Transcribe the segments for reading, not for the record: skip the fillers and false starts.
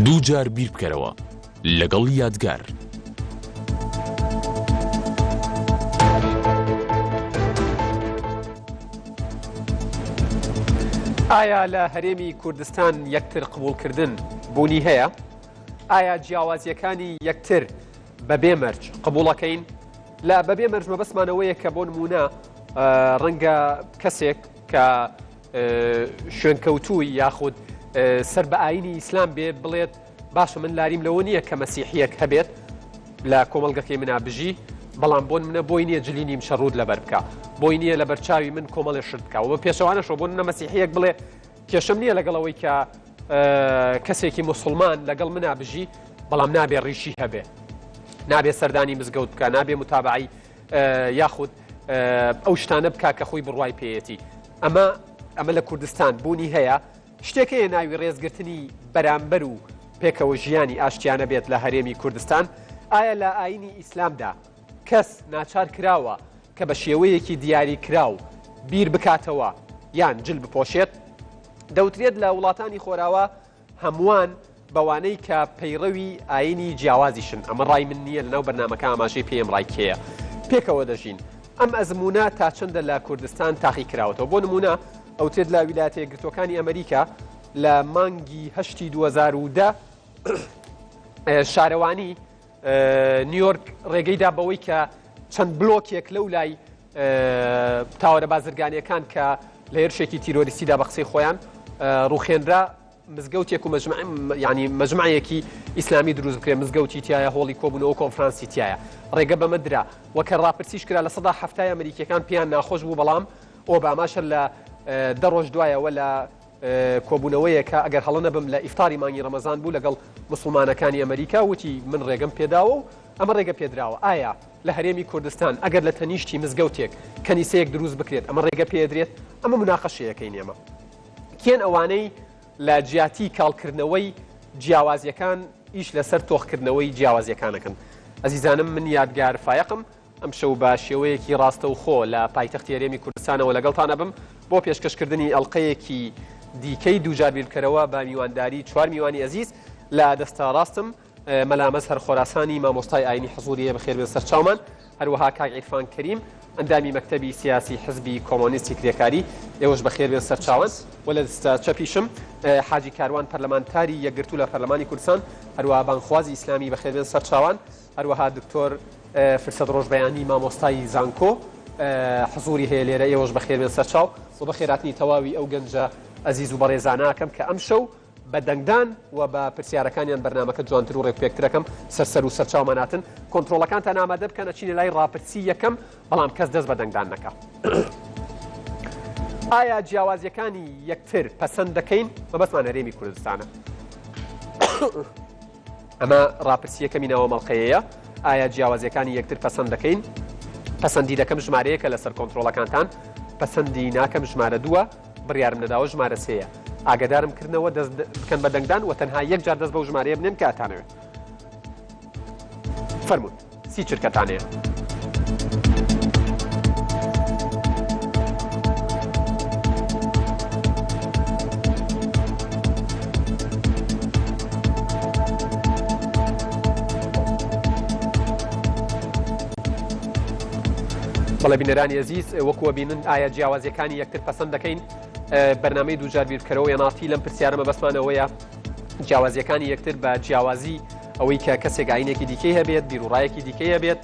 دوو جار بیر بکەرەوە لەگەڵ یادگار. ئایا لە هەرێمی کوردستان یەکتر قبولکردن بوونی هەیە؟ ئایا جیاوازیەکانی یەکتر بەبێ مەرج قبوڵەکەین؟ لە بەبێ مەرج مەبەستمانەوەیە کە بۆ نمونە ڕەنگە کەسێک کە شوێنکەوتووی یاخود سەر بە ئاینی ئیسلام بێت بڵێت باشە من لاریم لەوە نییە کە مەسیحیەک هەبێت لە کۆمەڵگەکەی منە بژی، بەڵام بۆن منە بۆی نییە جلینیم شەڕود لەبەر بکە، بۆی نییە لە بەرچاوی من کۆمەڵێ شت بکە و بە پێشەوانەشەوە بۆ منە مەسیحیەک بڵێ کێشەم نییە لەگەڵەوەی کە کەسێکی موسڵمان لەگەڵ منە بژی، بەڵام نابێ ڕیشی هەبێ، نابێ سەردانی مزگەوت بکە، نابێ متابعی یاخود ئەو شتانە بکە کە خۆی بڕوای پێیەتی. ئەمە لە کوردستان بوونی هەیە، شتێکەیە ناوی ڕێزگرتنی بەرامبەر و پێکەوە ژیانی ئاشتیانە بێت لە هەرێمی کوردستان. ئایا لە ئاینی ئیسلامدا کەس ناچار کراوە کە بە شێوەیەکی دیاری کراو بیر بکاتەوە یان جل بپۆشێت؟ دەوترێت لە وڵاتانی خۆراوە هەمووان بەوانەی کە پەیڕەوی ئاینی جیاوازیشن. ئەمە ڕای من نییە لەناو بەرنامەکە ئاماژەی پێم ڕای کێیە، پێکەوە دەژین. ئەم ئەزمونە تا چەندە لە کوردستان تاقی کراوەتەوە. بۆ نمونە ئەوتێت لە ویلایەتە یەکگرتووەکانی ئەمریکا لە مانگی 2010 شارەوانی نیویۆرک ڕێگەیدا بەوەی کە چەند بلۆکێک لەو لای تاوەرە بازرگانیەکان کە لە هێرشێکی تیرۆریستیدا بە قسەی خۆیان ڕوخێنرا مزگەوتێک و ینی مەجموعەیەکی ئیسلامی دروست بکرێت، مزگەوتی تایە، هۆڵی کۆبوونەوە کۆنفرانسی تایە، ڕێگە بەمە درا وەکە ڕاپرسیش کرا لە 170 ئەمریکیەکان پێیان ناخۆش بوو، بەڵام ئۆباماشە لە 10 ڕۆژ دوایەوە لە کۆبوونەوەیە کە ئەگەر هەڵە نەبم لە ئیفتاری مانگی ڕەمەزان بوو لەگەڵ مسلمانەکانی ئەمریکا وتی من ڕێگەم پێداوە و ئەمە ڕێگە پێدراوە. ئایا لە هەرێمی کوردستان ئەگەر لە تەنیشتی مزگەوتێک کەنیسەیەک دروست بکرێت ئەمە ڕێگە پێدرێت؟ ئەمە مناقەشەیەکەی نێمە. کێن ئەوانەی لە جیاتی کاڵکردنەوەی جیاوازیەکان ئیش لەسەر تۆخکردنەوەی جیاوازیەکانەکەن؟ ئەزیزانم من یادگار فایقم ئەم شەو بە شێوەیەکی ڕاستە و خۆ لە پایتەختی هەرێمی کوردستانەوە لەگەڵتانە بم بۆ پێشکەشکردنی ئەڵلقەیەکی دیکەی دووجار بیرکەرەوە بە میوانداری 4 میوانی ئەزیز لە دەستا ڕاستم مەلامەز هەر خۆراسانی مامۆستای ئاینی حەزوریە بەخێر بێن سەرچاومان، هەروەها کاک عیرفان کەریم ئەندامی مەکتەبی سیاسی حزبی کۆمۆنیستی کرێکاری، ئێوەش بەخێر بێن سەرچاوان. و لە دەستە چەپیشم حاجی کاروان پەرلەمانتاری یەکگرتوو لە پەرلەمانی کوردستان، هەروەها بانخوازی ئیسلامی بەخێر بێن سەرچاوان، هەروەها دکتۆر فرسەد ڕۆژبەیانی مامۆستای زانکۆ حزوری هەیە لێرە، ئێوەش بەخێر بێن سەرچاو و بە خێراتنی تەواوی ئەو گەنجە ئەزیز و بەڕێزاناکەم کە ئەم شەو بە دەنگدان و بە پرسیارەکانیان بەرنامەکە جوانتر و ڕێکپێکترەکەم سەر و سەرچاوماناتن. کۆنتڕۆڵەکانتان ئامادە بکەن ئەچینە لای ڕاپرسی یەکەم، بەڵام کەس دەست بە دەنگدان نەکە. ئایا جیاوازیەکانی یەکتر پەسەند دەکەین؟ مەبەستمان هەرێمی کوردستانە. ئەمە ڕاپرسیەکەمی ناوە مەڵقەیەیە. ئایا جیاوازیەکانی یەکتر پەسەند دەکەین؟ پەسەندی دەکەم ژمارەیەکە لەسەر کۆنتڕۆڵەکانتان، پەسەندی ناکەم ژمارە 2، بڕیارم نەداوە ژمارە 3. ئاگادارم کردنەوە دەست بکەن بە دەنگدان و تەنها یەک جار دەست بەو ژمارەیە بنێن کاتانەوێت. فەرموون سی چرکەتانەیە. بەڵێ بینەرانی ئەزیز وەکووە بینن ئایا جیاوازیەکانی یەکتر پەسەند دەکەین؟ بەرنامەی دووجار بیرکەرەوە یاناتی لەم پرسیارە مەبەستمانەوەیە جیاوازیەکانی یەکتر بە جیاوازی ئەوەی کە کەسێک ئاینێکی دیکەی هەبێت، بیرروڕایەکی دیکەی هەبێت،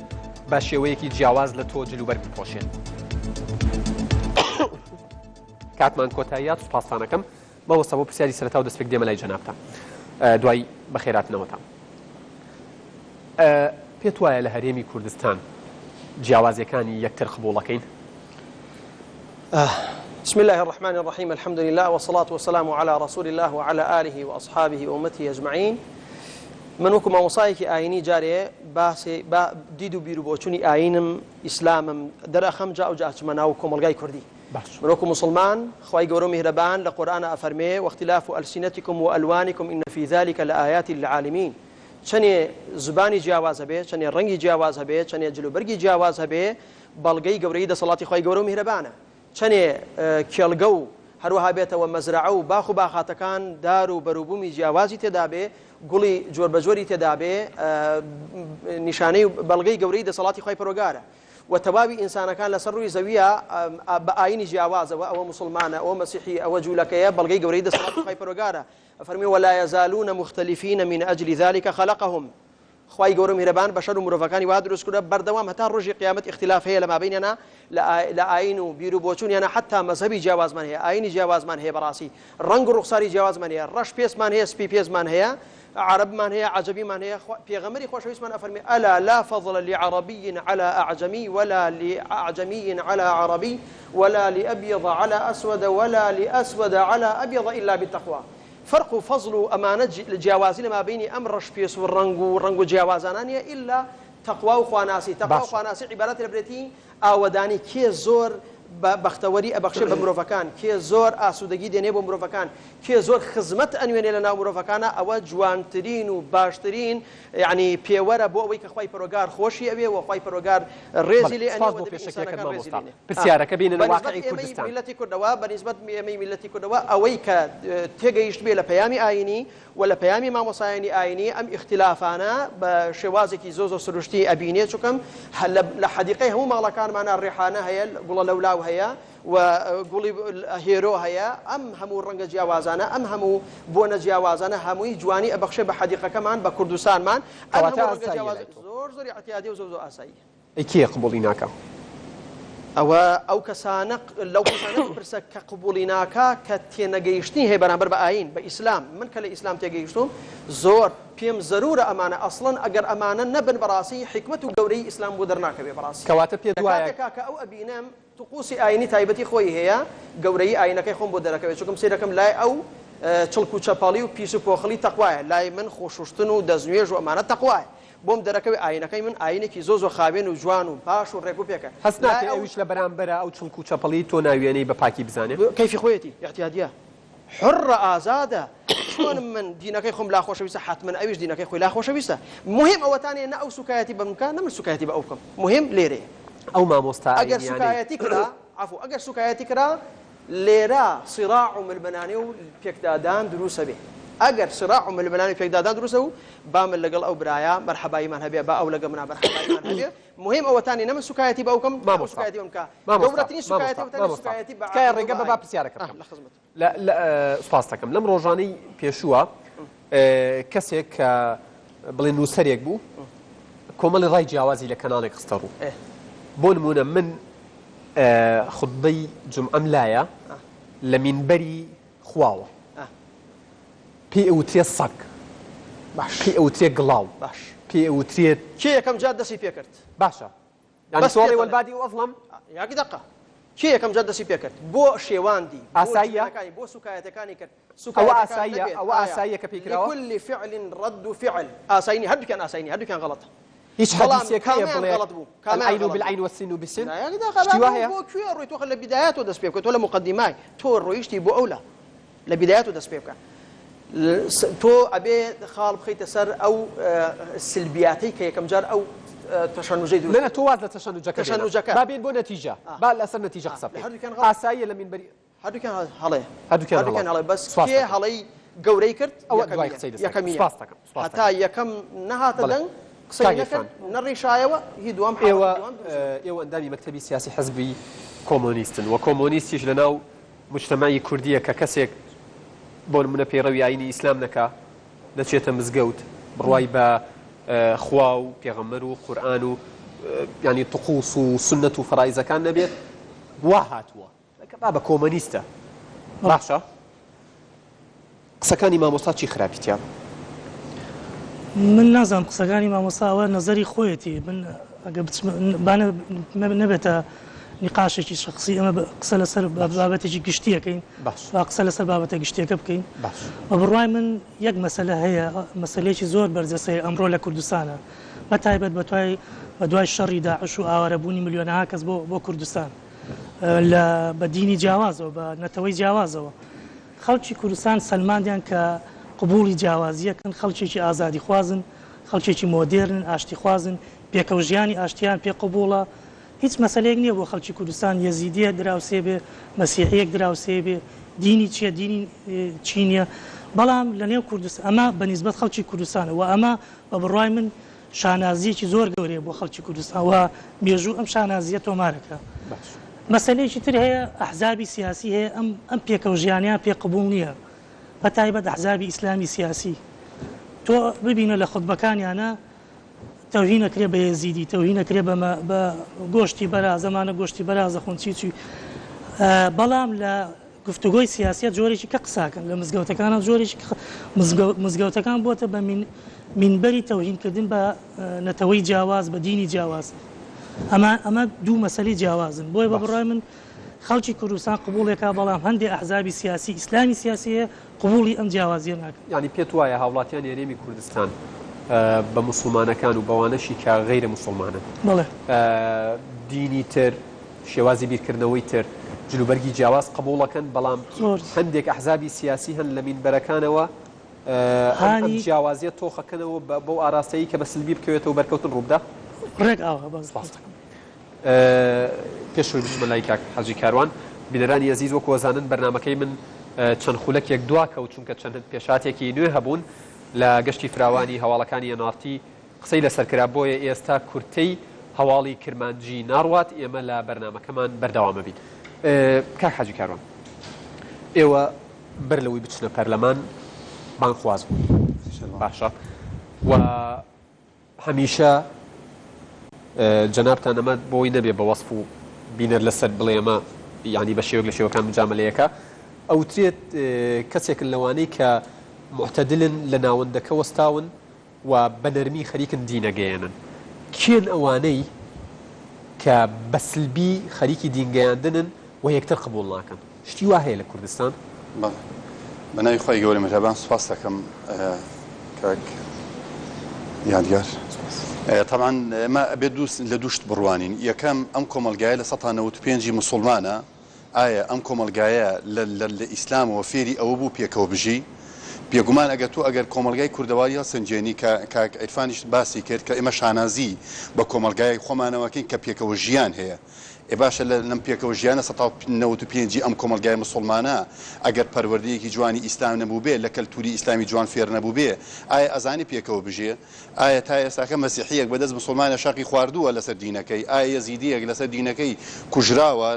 بە شێوەیەکی جیاواز لە تۆ جلوبەر بپۆشێت. کاتمان کۆتاییات سوپاسانەکەم مەوەستا بۆ پرسیاری سەرەتا و دەستپێک دێمە لای جەنابتان دوای بەخێراتنەوەتان. پێت وایە لە هەرێمی کوردستان جیاوازیەکانی یەکتر قبوڵەکەین؟ بسم الله الرحمن الرحيم الحمد لله والصلاة والسلام على رسول الله وعلى آله وأصحابه وأمته أجمعين. من وكما مصايك آيني جاري باسي ديدو بيرو بوچوني آينم إسلامم در أخم جاء جاءت مناوكم الغاي كردي من وكم مسلمان خواهي قورو مهربان لقرآن أفرمي واختلاف ألسنتكم وألوانكم إن في ذلك لآيات للعالمين. چنێ زبانی جیاواز هەبێ، چنێ ڕەنگی جیاواز هەبێ، چنێ جلوبەرگی جیاواز هەبێ، بەڵگەی گەورەی دەسەڵاتی خۆی گەورە و میهرەبانە. چنێ کێڵگە و هەروەها بێتەوە مەزرعە و باخ و باخاتەکان دار و بەروبوومی جیاوازی تێدا بێ گوڵی جۆر بە جۆری تێدا بێ نیشانەی بەڵگەی گەورەی دەسەڵاتی خۆی پەرۆگارە و تەواوی ئینسانەکان لەسەر ڕووی زەویە بە ئاینی جیاوازەوە ئەوە مسلمانە ئەوە مەسیحی ئەوە جوولەکەیە بەڵگەی گەورەی دەسەڵاتی خۆی پەرۆگارە فەرمی ولا يزالون مختلفين من أجل ذلك خلقهم خی گەورە میهرەبان بەشەر و مرۆڤەکانی وا دروست کردە بەردەوام هەتا ڕۆژی قیامەت اختلاف هەیە لە مابینیانە لە ئاین و بیر و بۆچوونیانە حتا مەزهبی جیاوازمان هەیە ئاینی جیاوازمان هەیە بەڕاستی ڕەنگ و ڕوخساری جیاوازمان هەیە ڕەش پێسمان هەیە سپی پێزمان هەیە عربمان هەیە عەجەبیمان هەیە پێغەمبەری خۆشەویستمان ئەفەرمێ ئەلا لا فضل لعربي على أعجمي ولا لأعجمي على عربي ولا لأبيض على أسود ولا لأسود على أبيض إلا بالتقوى فرق وفضل أمانة الجوازين ما بين أمر رشبيس والرنجو جوازانية إلا تقوى وخواناسي تقوى وخواناسي عبارات البريتي أوداني كي زور بەختەوەری ئەبەخشێ بە مرۆڤەکان کێ زۆر ئاسوودەگی دێنێ بۆ مرۆڤەکان کێ زۆر خزمەت ئەنوێنێ لە ناو مرۆڤەکانە ئەوە جوانترین و باشترین یعنی پێوەرە بۆ ئەوەی کە خی پەرۆگار خۆشی ئەوێ و خی پەرۆگار ڕێزی لێ پرسیارەکە بینن واقعی کوردستان میلەتی کوردەوە بەنسبەت ئێمەی میلەتی کوردەوە ئەوەی کە تێگەیشت بێ لە پەیامی ئاینی و لە پەیامی مامۆسایانی ئاینی ئەم اختلافانە بە شێوازێکی زۆ سروشتی ئەبینێ چووکەم لە حەدیقەی هەموو ماڵەکانمانە ڕێحانە هەیە گوڵە لەولاو هەیە و گوڵی هێرۆ هەیە ئەم هەموو ڕەنگە جیاوازانە ئەم هەموو بۆنە جیاوازانە هەمووی جوانی ئەبەخشێ بە حەدیقەکەمان بە کوردستانمان زۆر زۆری احتیاطی و زۆر ئاسایی ئەکیە قبوڵی ناکە ئەو کەسانە لەو کەسانە پرسە کە قبوڵی ناکە کە تێنەگەیشتنی هەیە بەرامبەر بە ئاین بە ئیسلام من کە لە ئیسلام تێگەیشتم زۆر پێم زەرورە ئەمانە ئەسڵەن ئەگەر ئەمانە نەبن بەڕاستی حکمت و گەورەی ئیسلام بۆ دەرناکەوێ بەڕاستی کەواتە پێ دوایە کە ئەو ئەبینم توقوسی ئاینی تایبەتی خۆی هەیە گەورەی ئاینەکەی خۆم بۆ دەرەکەوێت چونکەم سیرەکەم لای ئەو چڵک و چەپاڵی و پیس و پۆخەڵی تەقوایە لای من خۆشوشتن و دەستنوێژ و ئەمانە تەقوایە بۆم دەرەکەوێت ئاینەکەی من ئاینێکی زۆ خاوێن و جوان و باش و ڕێک و پێکە هەست ناکە ئەویش لە بەرامبەرە ئەو چڵک و چەپەڵی تۆ ناوێنەی بە پاکی بزانێت کەیفی خۆیەتی احتیاطیە حڕە ئازادە چۆن من دینەکەی خۆم لا خۆشەویستە حتمما ئەویش دینەکەی خۆی لا خۆشەویستە مهم ئەوەتانێ نە ئەو سوکایەتی بە منکە نە من سوکایەتی بە ئەو بکەم مهم لێرەیە ئەو مامۆستا ئەگەر سوکایەتی کرا عفو ئەگەر سوکایەتی کرا لێرە صراع و ململانێ و پێکدادان دروسە بێ ئەگەر صراع و ململانی پێکدادان دروسە و با من لەگەڵ ئەو برایە مەرحەباییمان هەبێ با ئەو لەگە منە مەرحەباییمان هەبێ مهم ئەوەتانی نە من سوکایەتی بە ئەو بکەم سوکایەتی بکە گەورەترین سوکایەتی تکایە ڕێگە بە با پرسیارەکەم سوپاس دەکەم لەم ڕۆژانەی پێشووە کەسێک کە بڵێن نووسەرێک بوو کۆمەڵی ڕای جیاوازی لە کەناڵێک خستە ڕوو بۆ نمونە من خوتبەی جومعەم لایە لە مینبەری خواوە پێی ئەوترێت سەگ پێی ئەوترێت گڵاو پێی ئەوترێت کێ یەکەم جار دەستی پێکرد باشە یعنی سوڵی وەلبادی وەزڵم یاکی دقە کێ یەکەم جار دەستی پێکرد بۆ شێواندی ئاساییە بۆ سوکایەتەکانی کرد ئەوە ئاساییە ئەوە ئاساییە کە پێی کراوە لكل فعل رد فعل ئاسایینی هەردووکیان ئاسایینی هەردووکیان غەڵەتە هیچ حدیثێک هەیە بڵێ العین بالعین والسین بالسن شتی وایە بۆ کوێ ڕۆی تۆ لە بیدایەت و دەست پێ بکە تۆ لە مقدمای تۆ ڕۆیشتی بۆ ئەولا لە بیدایەت و دەست پێ بکە تۆ ئەبێ خاڵ بخەیتە سەر ئەو سلبیاتەی کە یەکەم جار ئەو تەشەنوجەی دوو لەنە تۆ واز لە تەشەنوجەکە با بێن بۆ نەتیجە با لەسەر نەتیجە قسە بکەین ئاساییە لە مینبەری هەردووکیان هەڵەیە هەردووکیان هەڵەیە بەس کێ هەڵەی گەورەی کرد یەکەمیە هەتا یەکەم نەهاتە دەنگ قسەی نەکرد نەڕیشایەوە هی دوام ئێوە ئەندامی مەکتەبی سیاسی حەزبی کۆمۆنیستن و کۆمۆنیستیش لەناو مجتەمەعی کوردیە کە کەسێک بۆ نمونە پەیڕەوی ئاینی ئیسلام نەکا دەچێتە مزگەوت بڕوای بە خوا و پێغەمبەر و قورئان و ینی طقوس و سنەت و فەرائیزەکان نەبێت وا هاتووە با بە کۆمۆنیستە باشە قسەکانی مامۆستا چی خراپیتیان من نازانم قسەکانی مامۆستاوە نەزەری خۆیەتی من نەبێتە نقاشێکی شخصی ئەمە قسە لەسەر بابەتێکی گشتیەکەین با قسە لەسەر بابەتە گشتیەکە بکەین بە بڕوای من یەک مەسەلە هەیە مەسەلێکی زۆر بەرجەسەیە ئەمڕۆ لە کوردستانە بە تایبەت بە دوای شەڕی داعش و ئاوارەبوونی ملیۆنەها کەس بۆ کوردستان بە دینی جیاوازەوە بە نەتەوەی جیاوازەوە خەڵکی کوردستان سەلماندیان کە قبوڵی جیاوازیەکەن خەڵکێکی ئازادی خوازن خەڵکێکی مۆدێرن ئاشتی خوازن پێکەوژیانی ئاشتیان پێ قبوڵە هیچ مەسەلەیەک نییە بۆ خەڵکی کوردستان یەزیدیەک دراوسێ بێ مەسیحیەک دراوسێ بێ دینی چیە دینی چینیە بەڵام لە نێو کوردستان ئەمە بەنسبەت خەڵکی کوردستانە و ئەمە بە بڕای من شانازیەکی زۆر گەورەیە بۆ خەڵکی کوردستان و مێژوو ئەم شانازیە تۆمارەکە مەسەلەیەکی تر هەیە ئەحزابی سیاسی هەیە ئەم پێکەوژیانیان پێ قبوڵ نییە بە تایبەت ئەحزابی ئیسلامی سیاسی تۆ ببینە لە خودبەکانیانە تەوهین ئەکرێ بە یەزیدی تەوهین ئەکرێ بە گۆشتی بەراز زەمانە گۆشتی بەراز دەخۆن چی بەڵام لە گفتوگۆی سیاسیەت جۆرێکی کە قساکەن لە مزگەوتەکانە جۆرێکی مزگەوتەکان بۆتە بە مینبەری تەوهینکردن بە نەتەوەی جیاواز بە دینی جیاواز ئەمە دوو مەسەلەی جیاوازن بۆی بە بڕای من خەڵکی کوردستان قبوڵێکا بەڵام هەندێک ئەحزابی سیاسی ئیسلامی سیاسیە قبوڵی ئەم جیاوازیە ناکەن ینی پێت وایە هاوڵاتیان یاریێمی کوردستان بە مسلمانەکان و بەوانەشی کە غەیرە مسلمانە بڵێ دینی تر شێوازی بیرکردنەوەی تر جلوبەرگی جیاواز قبوڵەکەن بەڵام هەندێک ئەحزابی سیاسی هەن لە مینبەرەکانەوە ئەم جیاوازیە تۆخەکەنەوە بەو ئاراستەیی کە بە سلبی بکەوێتەوە بەرکەوتن ڕووبدا ڕێک ئاوە باز پێشوی بچمە لای کاک حەجی کاروان بینەرانی عەزیز وەکو وەزانن بەرنامەکەی من چەند خولەکێک دواکەوت چونکە چەند پێشاتێکی نوێ هەبوون لە گەشتی فراوانی هەواڵەکانی یەنارتی قسەی لەسەرکرا بۆیە ئێستا کورتەی هەواڵی کرمانجی ناڕوات ئێمە لە بەرنامەکەمان بەردەوامە بین کاک حەجی کاروان ئێوە بەر لەوەی بچنە پەرلەمان بانخواز بوون باشە و هەمیشە جەنابتان ئەمە بۆی نەبێ بە وەسف و بینەر لەسەر بڵێ ئەمە یعنی بە شێوەک لە شێوەکان مجاملەیەەکە ئەوترێت کەسێکن لەوانەی کە معتەدلن لە ناوەندەکە وەستاون و بە نەرمی خەریکن دینەگەیاندن کێن ئەوانەی کە بە سلبی خەریکی دینگەیاندنن و یەکتر قبوڵ ناکەن شتی وا هەیە لە کوردستان بەناوی خۆی گەورەی مهرەبان سوپاس دەکەم کاک یادگار طبعا ما ئەبێ لە دووشت بڕوانین یەکەم ئەم کۆمەلگایە لە 1995 مسلمانە ئایا ئەم کۆمەلگایە لە ئیسلامەوە فێری ئەوە بوو پێکەوە بژی بێگومان ئەگەر تۆ ئەگەر کۆمەلگای کوردەواری هەسەنجێنی کاک عیرفانیش باسی کرد کە ئێمە شانازی بە کۆمەلگای خۆمانەوەکەین کە پێکەوە ژیان هەیە باشە لەم پێکەوە ژیانە 1995 ئەم کۆمەلگای مسلمانە ئەگەر پەروەردەیەکی جوانی ئیسلام نەبوو بێ لە کەلتوری ئیسلامی جوان فێر نەبوو بێ ئایا ئەزانی پێکەوە بژێ ئایا تا ئێستاکە مەسیحیەک بەدەست مسلمانە شاقی خواردووە لەسەر دینەکەی ئایا یەزیدیەک لەسەر دینەکەی کوژراوە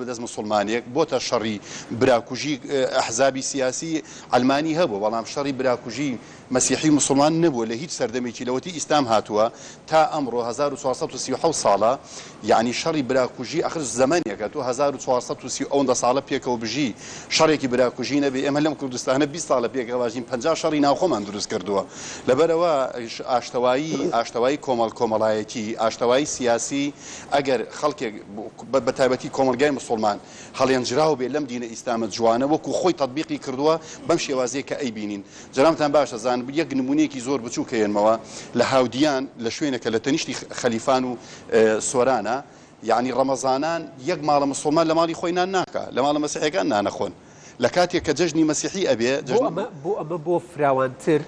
بەدەست مسلمانێک بۆتە شەڕی براکوژی ئەحزابی سیاسی ئەلمانی هەبوو بەڵام شەڕی براکوژی مەسیحی مسلمان نەبووە لە هیچ سەردەمێکی لەوەتی ئیسلام هاتووە تا ئەمڕۆ 1437 ساڵە یعنی شەڕی براکوژی ئەخر زەمانێکە تۆ 1430 ساڵە پێکەوە بژی شەڕێکی براکوژی نەبێ ئێمە لەم کوردستانە 20 ساڵە پێکەواژین 50 شەڕی ناوخۆمان دروست کردووە لەبەرەوە ئاشتەوایی کۆمەڵایەتی ئاشتەوایی سیاسی ئەگەر خەڵکێک بە تایبەتی کۆمەلگای مسلمان هەڵێنجراو بێ لەم دینە ئیسلامە جوانە وەکو خۆی تەطبیقی کردووە بەم شێوازەیە کە ئەیبینین جەنابتان باشە زان یەک نمونەیەکی زۆر بچوو کەێنمەوە لە هاودیان لە شوێنێکە لە تەنیشتی خەلیفان و سۆرانە یعنی ڕەمەزانان یەک ماڵە مسلمان لە ماڵی خۆی نان ناکە لە ماڵە مەسیحیەکان نانەخۆن لە کاتێک کە جەژنی مەسیحی ئەبێ بۆ ئەمە بۆ فراوانتر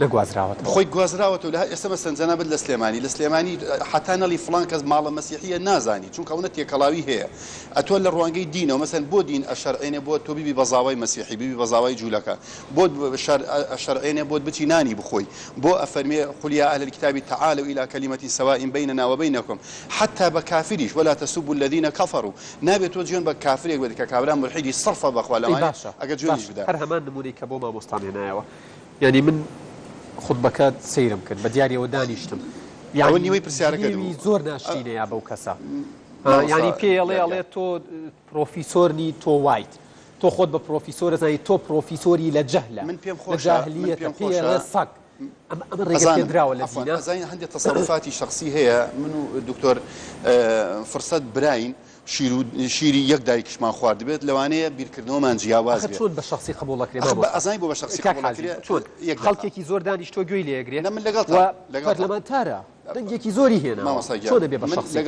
نەگوازراوەتەوە خۆی گوازراوەتەوە لە ئێستا مەسەن جەنابەت لە سلێمانی حتا نەڵی فڵان کەس ماڵە مەسیحیە نازانی چونکە ئەوە تێکەڵاوی هەیە ئەتۆ لە ڕوانگەی دینەوە مەسەن بۆ دین ئەشەرعێنێ بۆ تۆ بیبی بە زاوای مەسیحی بیبی بە زاوای جوولەکە بۆ ئەشەرعێنێ بۆت بچی نانی بخۆی بۆ ئەفەرمێ قل يا أهل الكتاب تعالوا إلى كلمة سواء بيننا وبينكم حتى بكافريش ولا تسبوا الذين كفروا نابێت تۆ جوێن بە کافرێک بێت کە کابرا ملحیدی سەرفە بەخوا لەوانە ئەگەر جوێنیش بدات هەر هەمان نمونەی کە بۆ مامۆستان هێنایەوە یعنی من خودبەکە سەیرم کرد بە دیاریەوە دانیشتم ئەوە نیوەی پرسیارەکە زۆر ناشرینەیە بەو کەسە ینی پێڵێ تۆ پرۆفیسۆرنی تۆ وایت تۆ خۆت بە پرۆفیسۆرە زانی تۆ پرۆفیسۆری لە جەهلە من پێم خۆش جاهلیەتە پێڵێ سەگ ئەمە ڕێگەپێدراوە لە دینە ئەزانین هەندێک تەسەڕوفاتی شخصی هەیە من و دکتۆر فرسەت براین شیری یەک دایکشمان خوارد دەبێت لەوانەیە بیرکردنەوەمان جیاواز بێت چۆن بە شخصی قبوڵەکرێت ئەزانی بۆ بە شخصی قبوڵەکرێت چۆن خەڵکێکی زۆر دانیشتۆ گوێی لێگرێت من لەگەڵ پەرلەمانتارە دەنگێکی زۆری هێنا چۆن دەبێ بە شخصی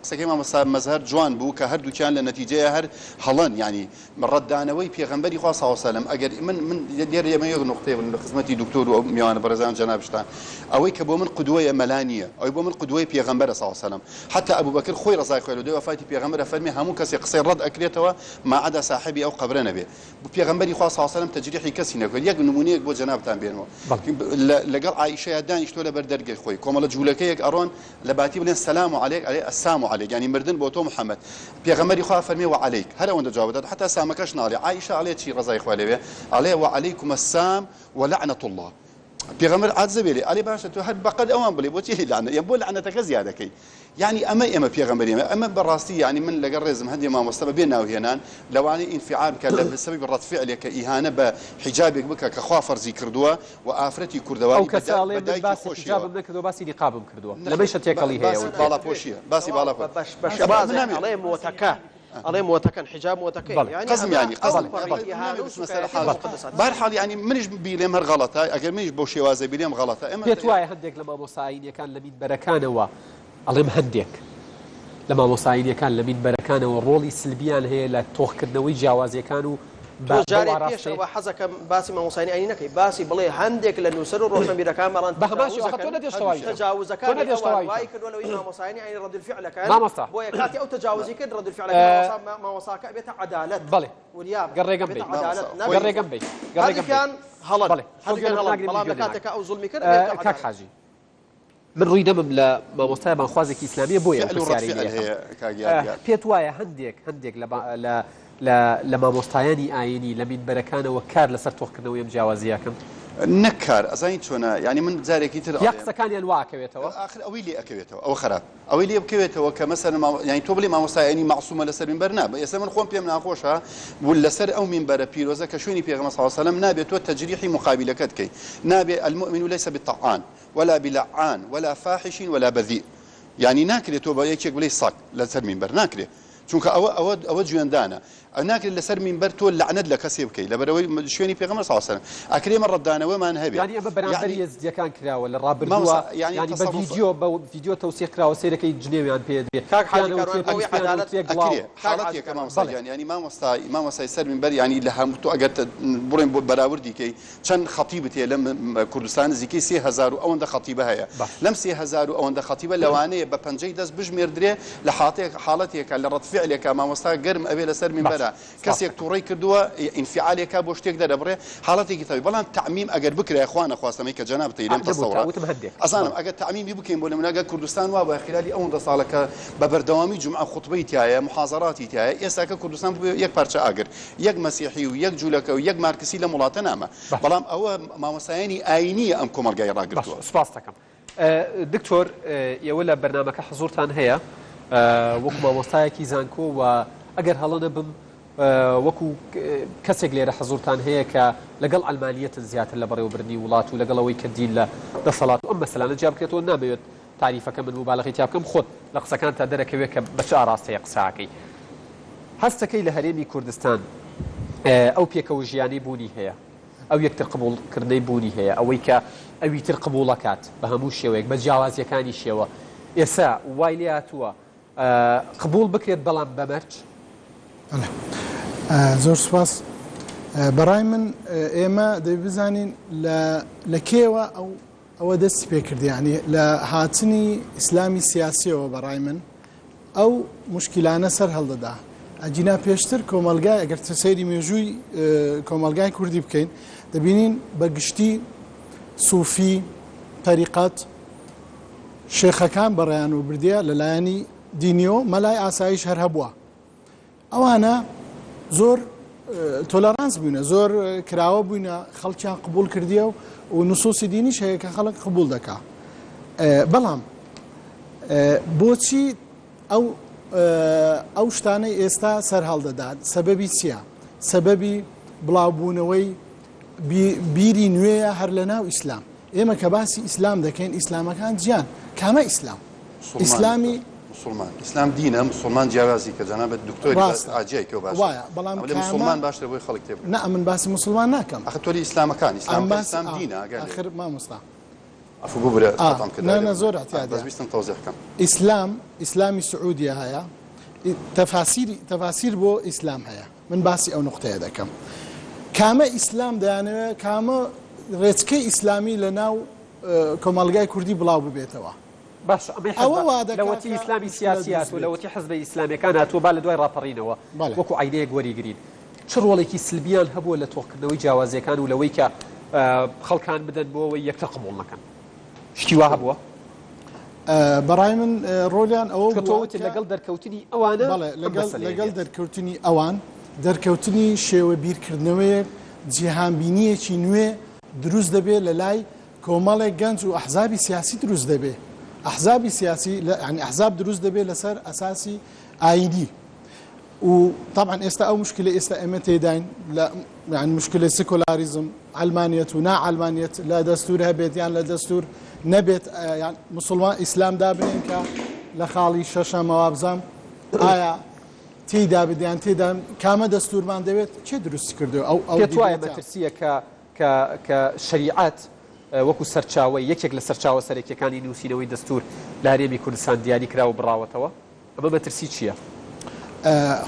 قسەکەی مامۆستا مەزهر جوان بوو کە هەردووکیان لە نەتیجەیە هەر هەڵەن ینی ڕەتدانەوەی پێغەمبەری خوا صلی الله علیه و سلم ئەگەر من دیار ئێمە یەک نقطەیە لە خزمەتی دکتۆر و میوانە بەرەزان جەنابشتان ئەوەی کە بۆ من قودوەیە مەلانیە ئەوەی بۆ من قودوەی پێغەمبەرە صلی الله علیه و سلم حتی ئەبوو بەکر خۆی ڕەزای خۆی لە دوای وفاتی پێغەمبەر فەرمی هەموو کەسێ قسەی ڕەت ئەکرێتەوە ما عدا صاحبی ئەو قەبرە نەبێ پێغەمبەری خوا صلی الله علیه و سلم تەجریحی کەسی نەکرد یەک نمونەیەک بۆ جەنابتان بێنەوە لەگەڵ عایشەیە دانیشتۆ لەبەر دەرگای خۆی کۆمەڵە جوولەکەیەک ئەڕۆن لە باتی بڵێن سەلام عەلەیک السلام عەلەیک ینی مردن بۆ تۆ محەممەد پێغەمبەری خوا فەرمی وعەلەیک هەر ئەوەندە جواب دەدات حتا سامەکەش ناڵێ عایشە ئەڵێ چی ڕەزای خوا لێوێ ئەڵێ وعەلەیکم السام ولعنة الله پێغەمبەر عاجزە بێ ئەڵێ باشە تۆ هەر بەقەد ئەوان بڵێ بۆچی لعنە بۆ لعنەتەکە زیادەکەی يعني ئەمە پێغەمبەری ئەمە بەڕاستی يعني من لەگەڵ ڕێزم هەندێک مامۆستا بە بێ ناوهێنان لەوانەیە ئینفعال بکە لە سبەبی ڕەت فعلێکە ئیهانە بە حیجابێک بکە کە خوا فەرزی کردووە و ئافرەتی کوردەواری بەدایکی خۆشیەوە نەکردو باسی نیقابم کردووە لەمەی شتێکەڵی هەیە باڵاپۆشیە باسی باڵاپۆشی ئەڵێ مۆتەکە ئەڵێ مۆتەکەن حجاب مۆتەکەی قزم يعني قزم بەرحاڵ يعني منیش بیلێم هەر غەڵەتە ئەگەر منیش بۆ شێوازە بیلێم غەڵەتە پێت وایە هەندێک لە مامۆسایینەکان لە مینبەرەکانەوە ئەڵێم هەندێک لە مامۆسایینەکان لە مینبەرەکانەوە ڕۆڵی سلبیان هەیە لە تۆخکردنەوەی جیاوازیەکان و جارێ پێشەوە حەزەکەم باسی مامۆسایینی ئاینی نەکەی باسی بڵێ هەندێک لە نووسەر و ڕۆژنەبیرەکان بەڵام تەجاوزەکان وای کردووە لەوەی مامۆسایینی ئاینی ڕەد الفعلەکان بۆیە کاتی ئەو تەجاوزی کرد ڕەد الفعلەکان مامۆساکە بێتە عەدالەت بەڵێ گەڕێگەم بێ گەڕێگەم هەڵەن بەڵام لە کاتێکە ئەو زوڵمی کرد کاک حاجی من ڕووی دەمم لە مامۆستای بانخوازێکی ئیسلامیە بۆیە پێت وایە هەندێک لە مامۆستایانی ئاینی لە مینبەرەکانەوە کار لەسەر تۆخکردنەوەی ئەم جیاوازیەکەم نەکار ئەزانی چۆنە ینی من جارێکی تر یا قسەکانیان واکەوێتەوە ئاخر ئەوەی لێ ئەکەوێتەوە ئەوە خراپ ئەوەی لێ بکەوێتەوە کە مەسەر ینی تۆ بڵێ مامۆستایانی معسوومە لەسەر مینبەر نابێ ئێستا من خۆم پێم ناخۆشە لەسەر ئەو مینبەرە پیرۆزە کە شوێنی پێغەمبەر صلی الله علیه و سلم نابێت تۆ تەجریحی مقابلەکەت کەی نابێ المؤمن ليس بالطعان ولا بلعان ولا فاحش ولا بذيء يعني ناکرێت تۆ بە یەکێک بڵێ ساک لەسەر مینبەر ناکرێت چونکە ئەوە جوێندانە ناکرێت لەسەر مینبەر تۆ لعنەت لە کەسێ بکەی لەبەرەوەی شوێنی پێغەمبەر صلی الله علیه و سلم ئەکرێمە ڕەتدانەوەمان هەبێت ینی ئەمە بەرامبەری یەزدیەکان کراوە لە ڕابردووە ینی بە ڤیدیۆ تەوسیع کراوە سێرەکەی جنێویان پێ دێت حاڵەتێکە مامۆستا ینی مامۆستای سەر مینبەر ینی لە هەموو تۆ ئەگەر بڕێن بۆ بەراوردیکەی چەند خەتیبت هەیە لەم کوردستان نزیکەی 3000 و ئەوەندە خەتیبە هەیە لەم 3000 و ئەوەندە خەتیبە لەوانەیە بە پەنجەی دەست بژمێردرێ لە حاڵەتێکە لە ڕەت فعلێکە مامۆستا گەرم ئەوێ لەسەر مینبەرە کەسێک تووڕێی کردووە ئینفعالێکە بۆ شتێک دەرەبڕێ حاڵەتێکی تەوی بەڵام تعمیم ئەگەر بکرێ خوانە خواستەمەی کە جەنابتەی لێم تەسەوڕە ئەزانم ئەگەر تعمیمی بکەین بۆ نمونەگە کوردستان وا بە خلالی ئەوەندە ساڵەکە بە بەردەوامی جومعە خوتبەی تایە محاضەراتی تایە ئێستاکە کوردستان یەک پارچە ئاگر یەک مەسیحی و یەک جوولەکە و یەک مارکسی لە وڵاتە نامە بەڵام ئەوە مامۆستایانی ئاینیە ئەم کۆمەلگای ڕاگرتووە سپاس دەکەم دکتۆر ئێوە لە بەرنامەکە حزورتان هەیە وەکو مامۆستایەکی زانکۆ و ئەگەر هەڵە نەبم وەکو کەسێک لێرە حەزورتان هەیە کە لەگەڵ ئەلمانیەتن زیاتر لە بەڕێوەبردننی وڵات و لەگەڵەوەی کە دیل لە دەسەڵات ئەم مەسەلانە جیاب بکرێتەوە نامەوێت تاریفەکە من مبالغی تیا بکەم خۆت لە قسەکان تا دەرەکەوێت کە بە چ ئاراستەیە قساکەی هەستەکەی لە هەرێمی کوردستان ئەو پێکەوە ژیانی بوونی هەیە ئەو یەکتر قبولکردنەی بوونی هەیە ئەوەی کە ئەوی تر قبولەکات بە هەموو شێوەیەک بە جیاوازیەکانی شێوە ئێستا وای لێ هاتووە قبول بکرێت بەڵام بەمەرج زۆر سپاس بەڕای من ئێمە دەبزانین لە کێوە ئەوە دەستی پێکردیانی لە هاتنی ئیسلامی سیاسیەوە بەڕای من ئەو مشکلانە سەر هەڵدەدا ئەجینا پێشتر کۆمەلگای ئەگەر سەیری مێژووی کۆمەلگای کوردی بکەین دەبینین بەگشتی سوفی تەریقەت شێخەکان بەڕێیان و بردیە لەلایەنی دینیۆ مەلای ئاسایش هەر هەبووە ئەوانە زۆر تۆلەرانس بووینە زۆر کراوە بووینە خەڵکیان قبول کردیە و نوسوسی دینیش هەیە کە خەڵک قبول دەکا بەڵام بۆچی ئەو شتانەی ئێستا سەر هەڵدەدات سەبەبی چییە؟ سەبەبی بڵاوبوونەوەی بیری نوێیە هەر لە ناو ئیسلام ئێمە کە باسی ئیسلام دەکەین ئیسلامەکان جیان کامە ئیسلام ئیسلامی ئیسلام دینە مسلمان جیاوازی کە جەنابەت دکتۆری ئاجیایکە باش وایە بەڵام مسلمان باشتر بۆی خەڵک تێ من باسی مسلمان ناکەم ئەخ تۆری ئیسلامەکان ئیسلام دینە ئاخر مامۆستا عفو بوري قطعم كده نا زور اعتيادي بس بيستن توضيح كم إسلامي سعودية هيا تفاسير بو إسلام هيا من باسي أو نقطة هذا كم كاما إسلام دانا كاما ريتكي إسلامي لناو كمالجاي كردي بلاو ببيتوا باش لوتي إسلامي سياسيات ولوتي حزب إسلامي كانت وبال دوای راپەڕینەوە وەکو عینەیەک وەریگرین چ ڕۆڵێکی سلبیان هەبووە لە تۆقکردنەوەی جیاوازیەکان و لەوەی کە خەڵکان بدەن بۆەوەی یەکتر قبوڵ نەکەن شتی وا هەبووە بەڕای من ڕۆلیان ئەوە کەتۆوت لەگەڵ دەرکەوتنی ئەوانە لەگەڵ دەرکەوتنی ئەوان دەرکەوتنی شێوە بیرکردنەوەیەک جیهانبینیەکی نوێ دروست دەبێت لە لای کۆمەڵێک گەنج و ئەحزابی سیاسی دروست دەبێت ئەحزابی سیاسی يعني ئەحزاب دروست دەبێت لەسەر ئەساسی ئاینی وطبعا ئێستا ئەو مشکلە ئێستا ئێمە تێداین يعني مشكلة سيكولاريزم علمانية ونا علمانية لا دستور هبيت يعني لا دستور نبيت يعني مسلمان إسلام دابنين كا لخالي شاشة موابزام آية تي دابد يعني تي دام كما دستور من دبيت شو درست كردو أو كتوايا مترسية كشريعات وەکو سەرچاوی یەکێک لە سەرچاوە سەرێکیەکانی نووسینەوەی دەستور لە هەرێمی کوردستان دیاری کراوە بڕاوەتەوە ئەمە مەترسی چییە؟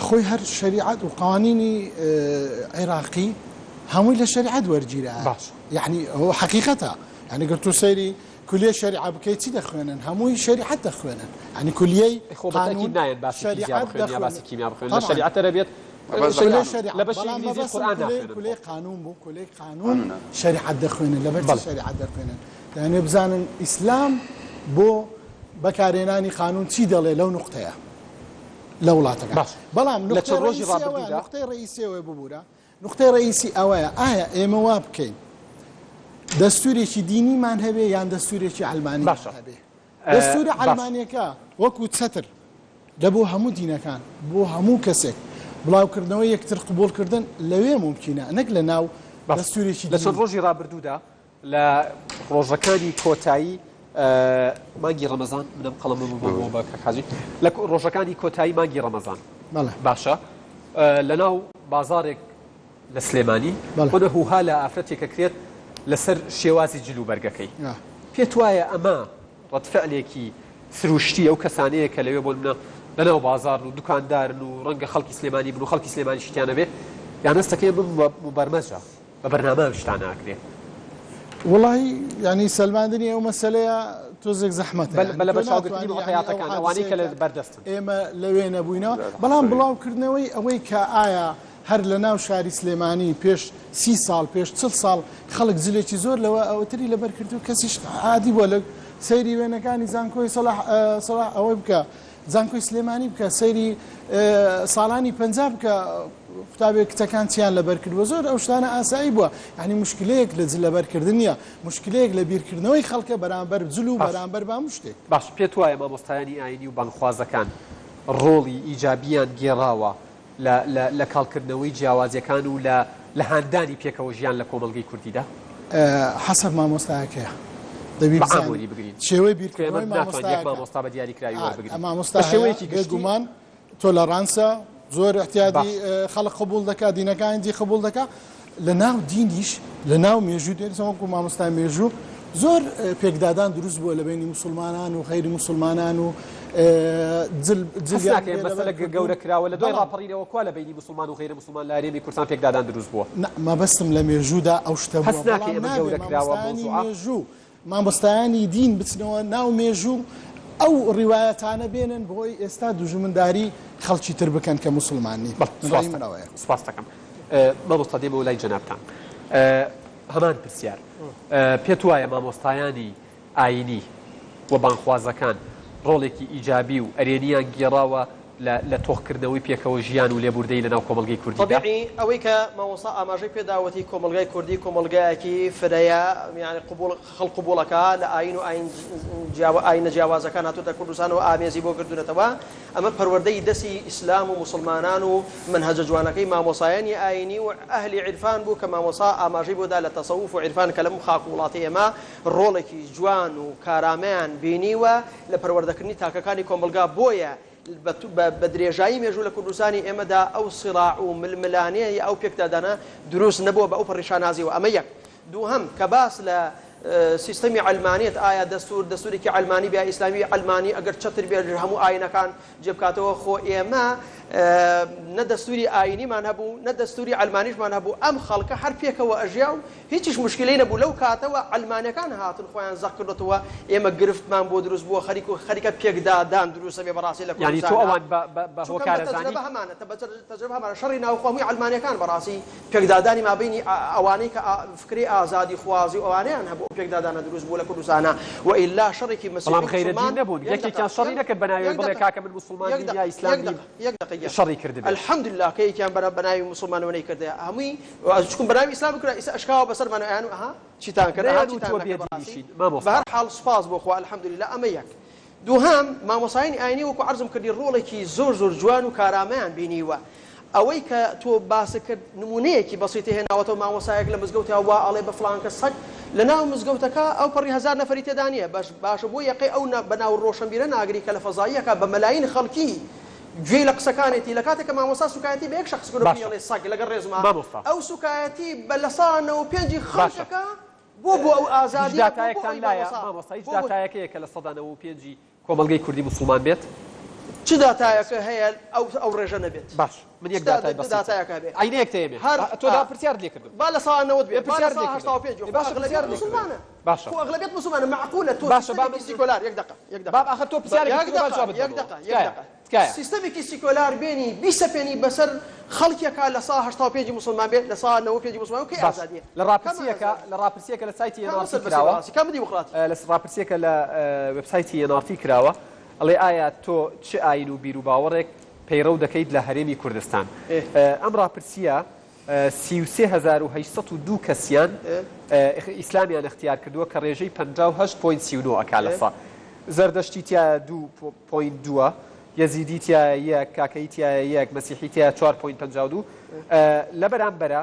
خۆی هەر شریعەت و قوانینی عێراقی هەمووی لە شریعەت وەرگیرە یعنی هو حقیقەتە یعنی گەر تۆ سەیری کولیە شریعە بکەیت چی دەخوێنن هەمووی شریعەت دەخوێنن یعنی کولیەی قانون نایەن باسی فیزیا بخوێن یا باسی کیمیا بخوێن لە شریعەتە دەبێت لە بەشی ئینگلیزی قورئان ناخوێنن کولی قانون بوو کولی قانون شریعەت دەخوێنن لەبەر شریعەت دەخوێنن یعنی بزانن ئیسلام بۆ بەکارهێنانی قانون چی دەڵێ لەو نقطەیە لە وڵاتەکە بەڵام نقطەی ڕئیسیەوەی ببوورە نقطەی ڕئیسی ئەوەیە ئایا ئێمە وا بکەین دەستورێکی دینیمان هەبێ یان دەستورێکی ئەلمانی هەبێ دەستوری ئەلمانیەکە وەکو چەتر لەبۆ هەموو دینەکان بۆ هەموو کەسێک بڵاوکردنەوەی یەکتر قبولکردن لەوێ ممکنە نەک لە ناو دەستورێکی لە چەند ڕۆژی ڕابردوودا لە ڕۆژەکانی کۆتایی مانگی ڕەمەزان منم قەڵەمم بۆ بە کاکاجی لە ڕۆژەکانی کۆتایی مانگی ڕەمەزان باشە لەناو بازارێک لە سلێمانی بۆ هوها لە ئافرەتێکە کرێت لەسەر شێوازی جلوبەرگەکەی پێت وایە ئەمە ڕەتفعلێکی سروشتی ئەو کەسانەیە کە لەوێ بۆ منە لەناو بازار و دوکاندارن و ڕەنگە خەڵکی سلێمانی بن و خەڵکی سلێمانی شتیانە بێت یان هەستەکەی بم بەرمەجە بە بەرنامە شتان ناکرێت وڵی ینی سەلماندنی ئەو مەسەلەیە تۆزێک زەحمەتە بە بەشاوگرتنی حیاتەکان ئەوانەی کە لە بەردەستن ئێمە لەوێ نەبووینەوە بەڵام بڵاوکردنەوەی ئەوەی کە ئایا هەر لە ناو شاری سلێمانی پێش 30 ساڵ پێش 40 ساڵ خەڵک جلێکی زۆر لەوە ئەوتری لەبەرکردو کەسیش عادی بووە لە سەیری وێنەکانی زانکۆی سەلاح ئەوەی بکە زانکۆی سلێمانی بکە سەیری ساڵانی پەنجاب بکە قوتابێک کچەکان چیان لەبەرکردووە زۆر ئەو شتانە ئاسایی بووە یعنی مشکلەیەک لە لەبەرکردن نیە مشکلەیەک لە بیرکردنەوەی خەڵکە بەرامبەر جل و بەرامبەر با شتێک باش پێت وایە مامۆستایانی ئاینی و بانخوازەکان ڕۆڵی ئیجابیان گێڕاوە لە کاڵکردنەوەی جیاوازیەکان و لە هاندانی پێکەوە ژیان لە کۆمەڵگەی کوردیدا حەسەب مامۆستایەکەیە شێوەی بیرکردنەوەی مامۆستا بە دیاریکراوی وەربگرین مامۆستا شێوەیەکی گەشتگومان تۆلەرانسە زۆر احتیاجی خەڵک قبول دەکات دینەکان دی قبول دەکات لە ناو دینیش لە ناو مێژوو دێنەوەکو مامۆستای مێژوو زۆر پێکدادان دروست بووە لە بینی مسلمانان و خەیری مسلمانان و مەسەلە گەورە کراوە لە دوای ڕاپەڕینەوە کوا لە بینی مسلمان و غیرە مسلمان لە هەرێمی کوردستان پێکدادان دروست بووە مەبەستم لە مێژوودا ئەو شتە مێژوو مامۆستایانی دین بچنەوە ناو مێژوو ئەو ڕیوایەتانە بێنن بۆی ئێستا دوژمنداری خەڵکی تر بکەن کە مسلمانی سپاس دەکەم مامۆستا دێمەوە لای جەنابتان هەمان پرسیار پێت وایە مامۆستایانی ئاینی و بانخوازەکان ڕۆڵێکی ئیجابی و ئەرێنیان گێڕاوە لە تۆخکردنەوەی پێکەوە ژیان و لێبوردەی لەناو کۆمەڵگەی کوردی طبیعی ئەوەی کە مامۆستا ئاماژەی پێداوەتی کۆمەڵگای کوردی کۆمەڵگایەکی فرەیە یعنی خەڵک قبوڵەکە لە ئاین و ئاینە جیاوازەکان هاتووەتە کوردستان و ئامێزی بۆ کردوونەتەوە ئەمە پەروەردەی دەستی ئیسلام و مسلمانان و منهەجە جوانەکەی مامۆسایانی ئاینی و ئەهلی عیرفان بوو کە مامۆسا ئاماژەی بۆدا لە تەسەووف و عیرفان کە لەم خاک وڵاتی ئێمە ڕۆڵێکی جوان و کارامەیان بینیوە لە پەروەردەکردنی تاکەکانی کۆمەلگا بۆیە بە درێژایی مێژوو لە کوردستانی ئێمەدا ئەو سیراع و ململانەیە ئەو پێکدادانە دروست نەبووە بە ئەو پەڕیشانازیەوە ئەمە یەک دووهەم کە باس لە سیستەمی علمانیت ئایا دەستورێکی علمانی بیا ئیسلامی علمانی ئەگەر چتر بێ هەموو ئاینەکان جێبکاتەوە خۆ ئێمە نە دەستوری ئاینیمان هەبوو نە دەستوری علمانیشمان هەبوو ئەم خەڵکە هەر پێکەوە ئەژیا و هیچیش مشکلەی نەبوو لەو کاتەوە علمانەکان هاتن خۆیان زەق کردەوە ئێمە گرفتمان بۆ دروست بووە خەریکە پێکدادان دروستە بێ بەڕاستی لە یعنی تۆ ئەوان بە هۆکارەزانی هەمانە تەجربە هەمانە شەڕی ناوخوامی علمانەکان بەڕاستی پێکدادانی مابینی ئەوانەی کە فکری ئازادی خوازی ئەوانەیان هەبوو پێکدادانە دروست بوو لە کوردستانە وئیلا شەڕێکی بەڵام خەیرەدین نەبوون یەکێکیان شەڕی نەکرد بەناوی بڵێ کاکە من موسڵمانی یا ئیسلامی شەڕی کردبێت الحمدلله کەیەکیان بەناوی موسڵمانەوەی کردێ هەمووی چکم بەناوی ئیسلام کرا ئیسا ئەشکاوە بەسەرمانە ئەیان ئەها چیتان کرد بەهەر حاڵ سوپاس بۆ خوا الحمدلله ئەمە یەک دووهەم مامۆسایانی ئاینی وەکو عەرزم کردی ڕۆڵێکی زۆر جوان و کارامەیان بینیوە ئەوەی کە تۆ باس کرد نمونەیەکی بەسیطی هێناوەتەوە مامۆسایەک لە مزگەوتیا وا ئەڵێ بە فڵان کەس سەد لە ناو مزگەوتەکە ئەو پەڕی هەزار نەفەری تێدا نییە باشە بۆ یەقی ئەو بەناو ڕۆشنبیرە ناگری کە لە فەزاییەکە بە مەلاین خەڵکی گوێی لە قسەکانێتی لە کاتێک کە مامۆستا سوکایەتی بە یەک شخص گرۆپی سەگ لەگەڵ ڕێزما ئەو سوکایەتی بە لەسانەوە پێنجی خەڵکەکە بۆ ئەو ئازادی داتایەکتان لایە مامۆستا هیچ داتایەکەیە کە لە 195 کۆمەلگەی کوردی موسڵمان بێت چ داتایەکە هەیە ئەو ڕێژە نەبێت باش من یەک داتای بەس داتایەکە بێت عینەیەک تێمێ تۆ پرسیار لێ کردم با لە ساڵەوە بێت پرسیار لێ ئەغلبیەت موسڵمانە باشە خۆ ئەغلبیەت موسڵمانە معقولە تۆ باشە با سیکۆلار یەک دقە باب ئەخە تۆ پرسیارێک سیستەمێکی سیکۆلار بێنی بیسەپێنی بەسەر خەڵکێکە لە سا 85 موسڵمان بێت لە سا 95 موسڵمان کەی ئازادیە لە ڕاپرسیەکە لە سایتی NRT کراوە لە ڕاپرسیەکە لە وێبسایتی NRT کراوە ئەڵێ ئایا تۆ چ ئاین و بیر و باوەڕێک پەیڕەو دەکەیت لە هەرێمی کوردستان ئەم ڕاپرسیە 33802 کەسیان ئیسلامیان اختیار کردووە کە ڕێژەی 58.39 ئەکا لە سا زەردەشتی تایە 2.2 یەزیدی تایە یەک کاکەی تایە یەک مەسیحی تایە 4.52 لە بەرامبەرە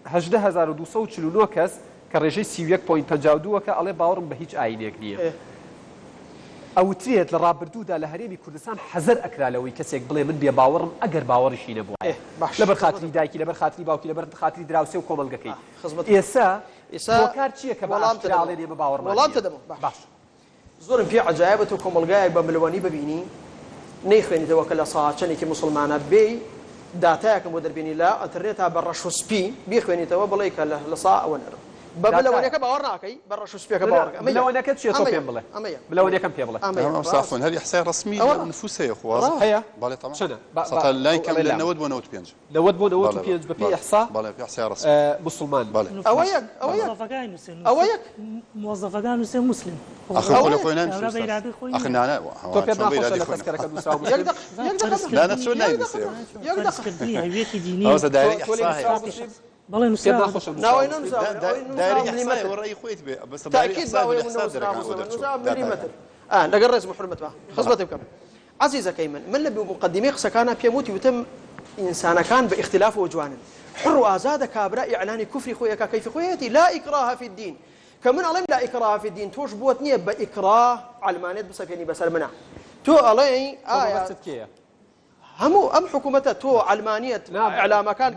18249 کەس کە ڕێژەی 31.52 کە ئەڵێ باوەڕم بە هیچ ئاینێک نییە ئەوترێت لە ڕابردوودا لە هەرێمی کوردستان حەزەر ئەکرالەوەی کەسێک بڵێ من بێ باوەڕم ئەگەر باوەڕیشی نەبووە لەبەر خاتری دایکی لەبەر خاتری باوکی لەبەر خاتری دراوسێ و کۆمەلگەکەی ئێستا کار چییە کە بەڵامڵێن ئێمە باوەڕمان وەڵامتە دەمە باش زۆرم پێ عەجایبە تۆ کۆمەلگایەک بە ملوانی ببینی نەیخوێنیتەوە کە لە ساچەنێکی موسڵمانە بێ داتایەکەم بۆ دەربێنی لە ئەتەرنێتا بە ڕەش و سپی بیخوێنیتەوە بڵێ کە لە سا ئەوە نەرم بلەوەنەکە باوەڕ ناکەی بە ڕەش و سپیەکە باوەڕەکە بلەوەنەکە چییە تۆ پێم بڵێ بلەوەنەکەم پێ بڵێ صافون هذه إحصاء رسمي للنفوس هي خواص هي بالي طبعا شنو سطح لاين كم لنود ونود بينج لود بونود بينج بفي إحصاء بالي في إحصاء رسمي مسلمان بالي أويك موظفەکان وسێ مسلم أخي خوينا أخي نانا تو بيد ناخذ لك تذكرة مساوي لا نفسه نايم هەویەکی دینی هذا دايري إحصاء بەڵێ نووسرا ناوی دايري إحصاء ورأي خويت به بس دايري إحصاء مليمتر لەگەڵ ڕێز محرمەت بە خزمەت بکەم عزیزەکەی من لە مقدمەی قسەکانە پێم وتی وتم ئینسانەکان بە اختلاف و جوانن حڕ و ئازادە کابرا ئیعلانی کوفری خۆیەکە کەیفی خۆیەتی لا ئیکراها فی الدین کە من ئەڵێم لا ئیکراها فی الدین تۆش بۆت نییە بە ئیکراه علمانێت بسەپێنی بەسەر منە تۆ ئەڵێ ئایا هەموو ئەم حکوومەتە تۆ علمانیت ئەعلامەکان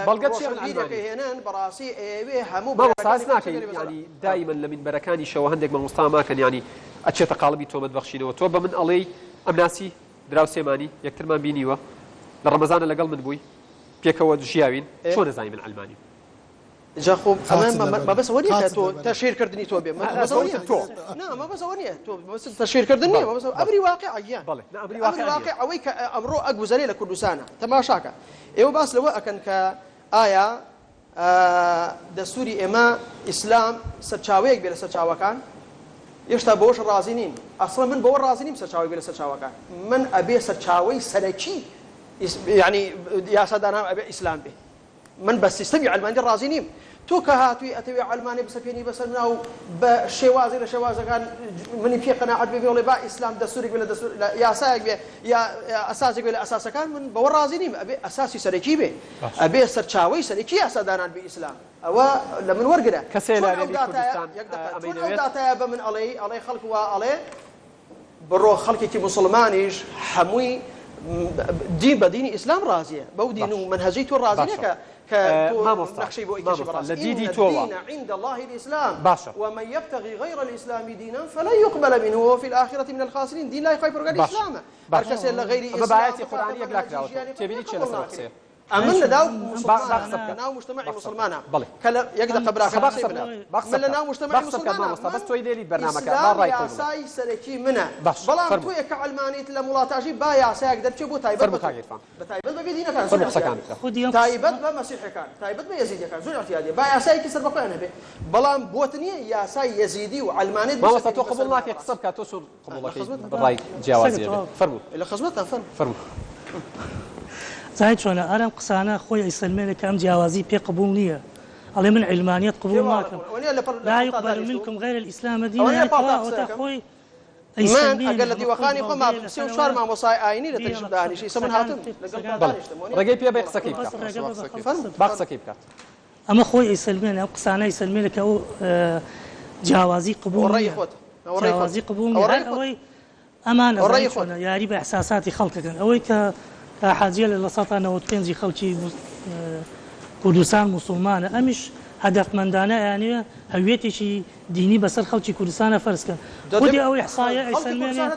بەڵگەتێنەکە هێنان بەڕاستی ئێوێ هەموو بەساس ناکەین ینی دایما لە منبەرەکانی شەوە هەندێک مامۆستا ماکەن ینی ئەچێتە قاڵبی تۆمەت بەخشینەوە تۆ بە من ئەڵێی ئەم ناسی دراوسێمانی یەکترمان بینیوە لە ڕەمەزانە لەگەڵ من بووی پێکەوە ژیاوین چۆن نەزانی من ئەلمانی جا خۆ مەبەسەوە نیە کە تۆ تەشیرکردنی تۆ بێ مەبەسەوە نیە تۆ تەشیرکردن نیە ئەمری واقعە واقع ئەوەی کە ئەمڕۆ ئەگوزەرێ لە کوردستانە تەماشاکە ئێوە باس لەوە ئەکەن کە ئایا دەستوری ئێمە ئیسلام سەرچاوەیەک بێ لە سەرچاوەکان هێشتا بەوەش ڕازی نین ئەسڵە من بەوە ڕازی نیم سەرچاوی بێ لە سەرچاوەکان من ئەبێ سەرچاوەی سەرەکی یعنی یاسادانان ئەبێ ئیسلام بێ من بە سیستەمی علمانی ڕازی نیم تۆ کە هاتووی ئەتەوێ علمانی بسەپێنی بەسەر ناو بە شێوازی لە شێوازەکان منی پێ قەناعەت بێ بڵێ با ئیسلام دەستورێک بێ لە یاسایەک بێ یا ئەساسێک بێ لە ئەساسەکان من بەوە ڕازی نیم ئەبێ ئەساسی سەرەکی بێ ئەبێ سەرچاوەی سەرەکی یاسادانان بێ ئیسلام ئەوە لە من وەرگرە ئەو داتایە بە من ئەڵێ خەڵک وا ئەڵێ بڕۆ خەڵکێکی موسڵمانیش هەمووی دین بە دینی ئیسلام ڕازیە بەو دین و منهەجەی تۆ ڕازی نەکە نقشي بو إيكاشي براس إن الدين عند الله الإسلام ومن يبتغي غير الإسلام دينا فلن يقبل منه وهو في الآخرة من الخاسرين دين لا يخاف الإسلام هركس إلا غير الإسلام بآياتي قرآنية يقلك راوت تبيني شيء لسه قصير أمن لداو مسلمان ناو مجتمعي مسلمانا كلا يقدر قبراك من لناو مجتمعي مسلمانا بس توي ليلي برنامجك إسلام يا ساي سلكي منا بلام توي كعلمانية لملاتاجي بايع ساي يقدر تشبو تايبت بتايبت بيدينا كان تايبت بمسيحي كان تايبت بيزيدي كان زوج اعتيادي بايع ساي كسر بقى أنا به بلام بوتني يا ساي يزيدي وعلمانية ما وصلت قبولنا في قصب كاتوسر قبولك بالرأي جوازي فرمو إلا خصمتنا فرمو زايد شلون أنا قصانا أخوي يسلمني كم جوازي بي قبول نية على من علمانية قبول ماكم لا يقبل منكم غير الإسلام دينا أخوي من أقل دي وخاني قما بسيو شار مع مصاي آيني لتجد داني شيء سمن هاتم رجيب يا بيق سكيب باق سكيب أما أخوي يسلمني قصانا يسلمني كأو جوازي قبول نية جوازي قبول نية أوي أمانة زايد شلون يا ريب إحساساتي خلقك أوي كحاجية للسطا نوتقينجي خلشي كردستان مسلمان أمش هدف من دانا يعني هويتي شي ديني بس خلشي كردستان فرس كان ودي أو إحصائية يسلمني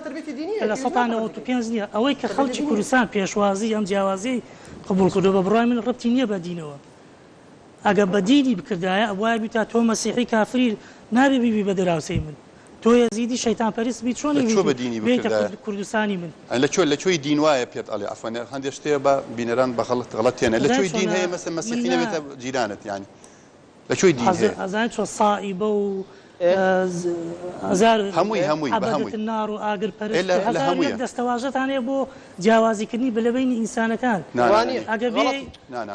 للسطا نوتقينجي أوي كخلشي كردستان بيشوازي أم جوازي قبول كردو ببراي من ربطينية بدينه أجا بديني بكردايا أبواب بتا تو مسيحي كافري نابي بي بدراوسي من تو يزيدي شيطان باريس بيت شلون شو بديني بكردايا كردستاني من أنا لشو دين واي بيت علي عفوا هندي اشتبه بينران غلط يعني لشو دين هي مثلا مسيحيين بيت جيرانت يعني لشو دين هي أزايد شو صائبة أزار هموي عبدة النار وآقر باريس هزار يبدأ استواجت أنا أبو جوازي كني بلبين إنسان كان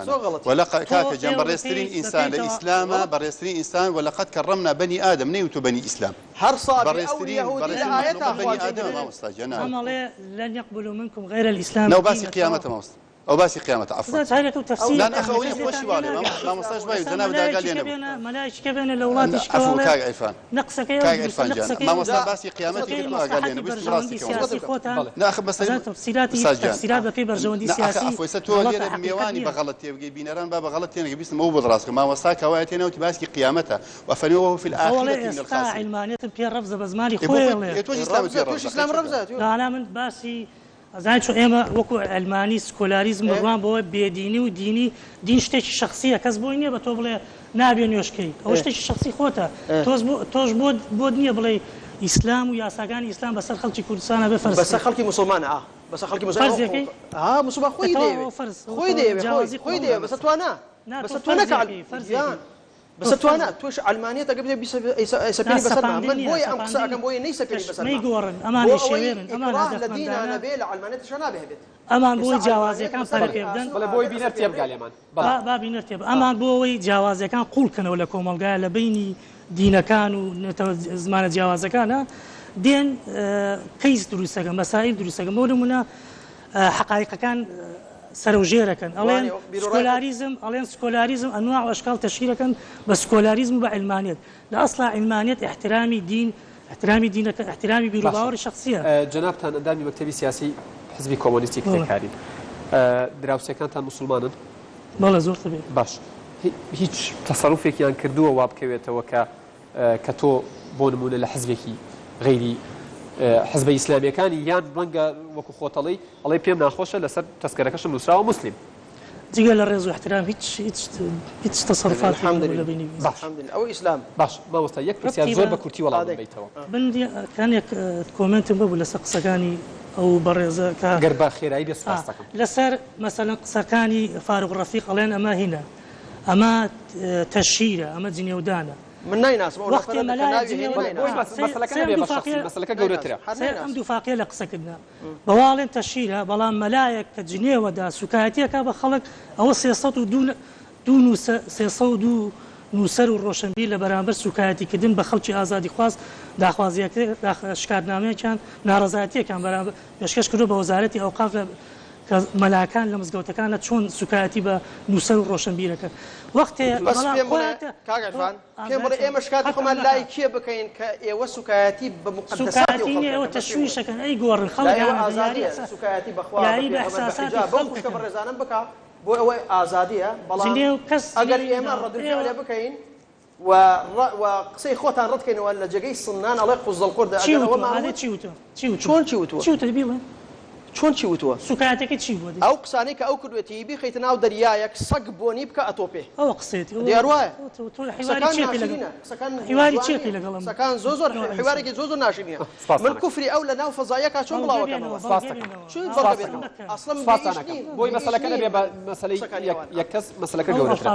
غلط ولا كاك جنب بريسترين إنسان الإسلام بريسترين إنسان ولا قد كرمنا بني آدم نيوتو بني إسلام حرصا بريسترين بني آدم ما مستاجنا أما لن يقبلوا منكم غير الإسلام لو باسي قيامته ما مست أو باسي قيامته عفوا لا أخوي خوش بالي ما مستاج باي جناب دا قال لي أنا ملاش كبين الأولاد عفوا كاك عرفان نقصك كاك عرفان جان ما مستاج باسي قيامتي ما قال لي أنا بس راسي كمان لا أخ بس تفسيرات بكي برجوندي سياسي عفوا ستولي ميواني بغلط يبقى بينران بابا غلط يعني بيس مو بدراسك ما مستاج هوايتنا وتباسي قيامته وفنوه في الآخرة من الخاص علمانية بيا رفزة بزماني خويا يتوجه إسلام رفزة لا أنا من باسي زين شو إما وكو علماني سكولاريزم روان بوا بيديني وديني دين شتيش شخصية كسبويني بتوبله نابي نيوشكي أو شتيش شخصي خوته توز بود نية بلي إسلام ويا ساقاني إسلام بس خلقي كردستان بفرس بس خلقي مسلمان بس خلقي مسلمان مسلمان خوي دي بس توانا بس توانا توش علمانية تقبل بيسبيني بس من بوي أم قصة كم بوي نيس بيني بس ما يقورن أمان الشيرين أمان هذا لدينا نبيل علمانية شنا بهبت أمان بوي جوازي كان فرق يبدن ولا بوي بينرتيب قال يمان با بينرتيب أمان بوي جوازي كان قول كان ولا كومال قال بيني دين كانوا زمان جوازي كان دين كيس دروسة مسائل دروسة مولمنا حقائق كان سروجيرا كان ألين سكولاريزم أنواع وأشكال تشكيلة كان بس سكولاريزم بعلمانية لا أصلا علمانية احترامي دينك احترامي برباور الشخصية جنابتان أندامي مكتبي سياسي حزبي كومونيستي كتكاري دراوسي كانتان مسلمانا والله زور طبيعي باش هيج تصرفك يعني كردوه وابكويته كتو بونمون لحزبك غيري حزب إسلامي كان يان رنجا وكو خوتلي الله يبيم ناخوشه لسر تذكركش نصرة ومسلم تقول الرئيس واحترام هيك تصرفات الحمد لله الحمد لله أو إسلام باش ما وستيك بس يا زور بكرتي ولا بيتوا بندي كان يك كومنت بقول سقسكاني أو برزة قربا خير أي بس لسر مثلا قسكاني فاروق الرفيق علينا أما هنا أما تشيرة أما زنيودانا من ناس وقت ملاجئ مسألة كنا بشخصي مسألة كجورتها أم دفاقية لقسكنا بوالن تشيرها بلا ملايك كجنيه ودا سكايتي كاب خلق أو سياسات دون سياسات نوسر والروشنبيل لبرامبر سكايتي كدن بخلشي آزادي خواص داخوازية شكارنامه كان نارضایتی كان برامبر يشكش كده بوزارة أوقاف ملاكان لمزگەوتەکانە چۆن سوکایەتی بە نووسەر و ڕۆشنبیرەکە وەختێ کاگەفان پێم بڵێ ئێمە شکاتی خۆمان لای کێ بکەین کە ئێوە سوکایەتی بە مقدساتی ئێوە تەشویشەکەن ئەی گۆڕن خەڵک سوکایەتی بەخوا یاری بە ئەحساساتی خەڵک بە ڕێزانم بکە بۆ ئەوەی ئازادیە بەڵام ئەگەر ئێمە ڕەدفعلێ بکەین و قسەی خۆتان ڕەتکەینەوە لە جێگەی سنان ئەڵێ قوزەڵقورد چۆن چی وتووە سوکاتێکی چی بوو ئەو قسانەی کە ئەو کردوێتی بیخەیتە ناو دەریایەک سەگ بۆنی بکە ئەتۆپێ ئەوە قسێتی دیاروایە سەکان زۆر حیوارێکی زۆر ناشرینە من کوفری ئەو لە ناو فەزایەکە چۆن بڵاوەکەنەوە بۆی مەسەلەکە نەبێ بە مەسەلەی یەک کەس مەسەلەکە گەورەترە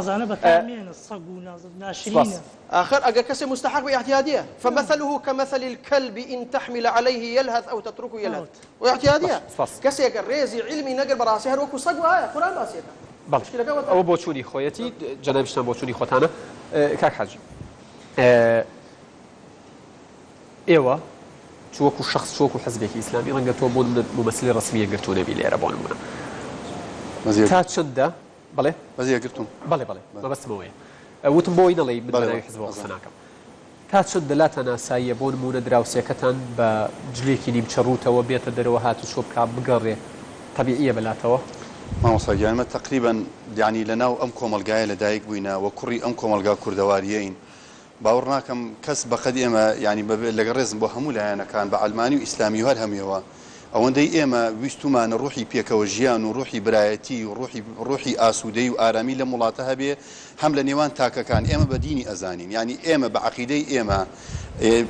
آخر أجا كسي مستحق باعتيادية فمثله كمثل الكلب إن تحمل عليه يلهث أو تتركه يلهث واعتيادية كسي أجا ريزي علمي نقل براسي هر وكو صقوا آية قرآن باسيك ئەوە بۆچوونی خۆیەتی جەنابیشتان بۆچوونی خۆتانە کاک حاجی ئێوە چوەکو شخص چوەکو حەزبێکی ئیسلامی ڕەنگە تۆ بۆ ممەسلی ڕسمیە گرتو نەبی لێرە بۆ نمونە تا چەندە بەڵێ بەزیە گرتوم بەڵێ مەبەستمەوەیە وتم بۆی نەڵێ بەلای حزبەوە قسە ناکەم تا چەند دەلاتە ناساییە بۆ نمونە دراوسێکەتان بە جلێکی نیمچەڕوتەوە بێتە دەرەوە هاتوچۆ بکە بگەڕێ طبیعیە بەلاتەوە مامۆستاگیانمە تقریبا یعنی لەناو ئەم کۆمەلگایە لەدایک بووینە وە کوڕی ئەم کۆمەلگا کوردەواریەین باوەڕ ناکەم کەس بەقەد ئێمە ینی لەگە ڕێزم بۆ هەموو لایەنەکان بە ئەلمانی و ئیسلامی هەر هەموویەوە ئەوەندەی ئێمە ویستومانە ڕوحی پێکەوە ژیان و ڕوحی برایەتی و ڕوحی ئاسوودەی و ئارامی لە وڵاتە هەبێ هەم لە نێوان تاکەکان ئێمە بە دینی ئەزانین ینی ئێمە بە عەقیدەی ئێمە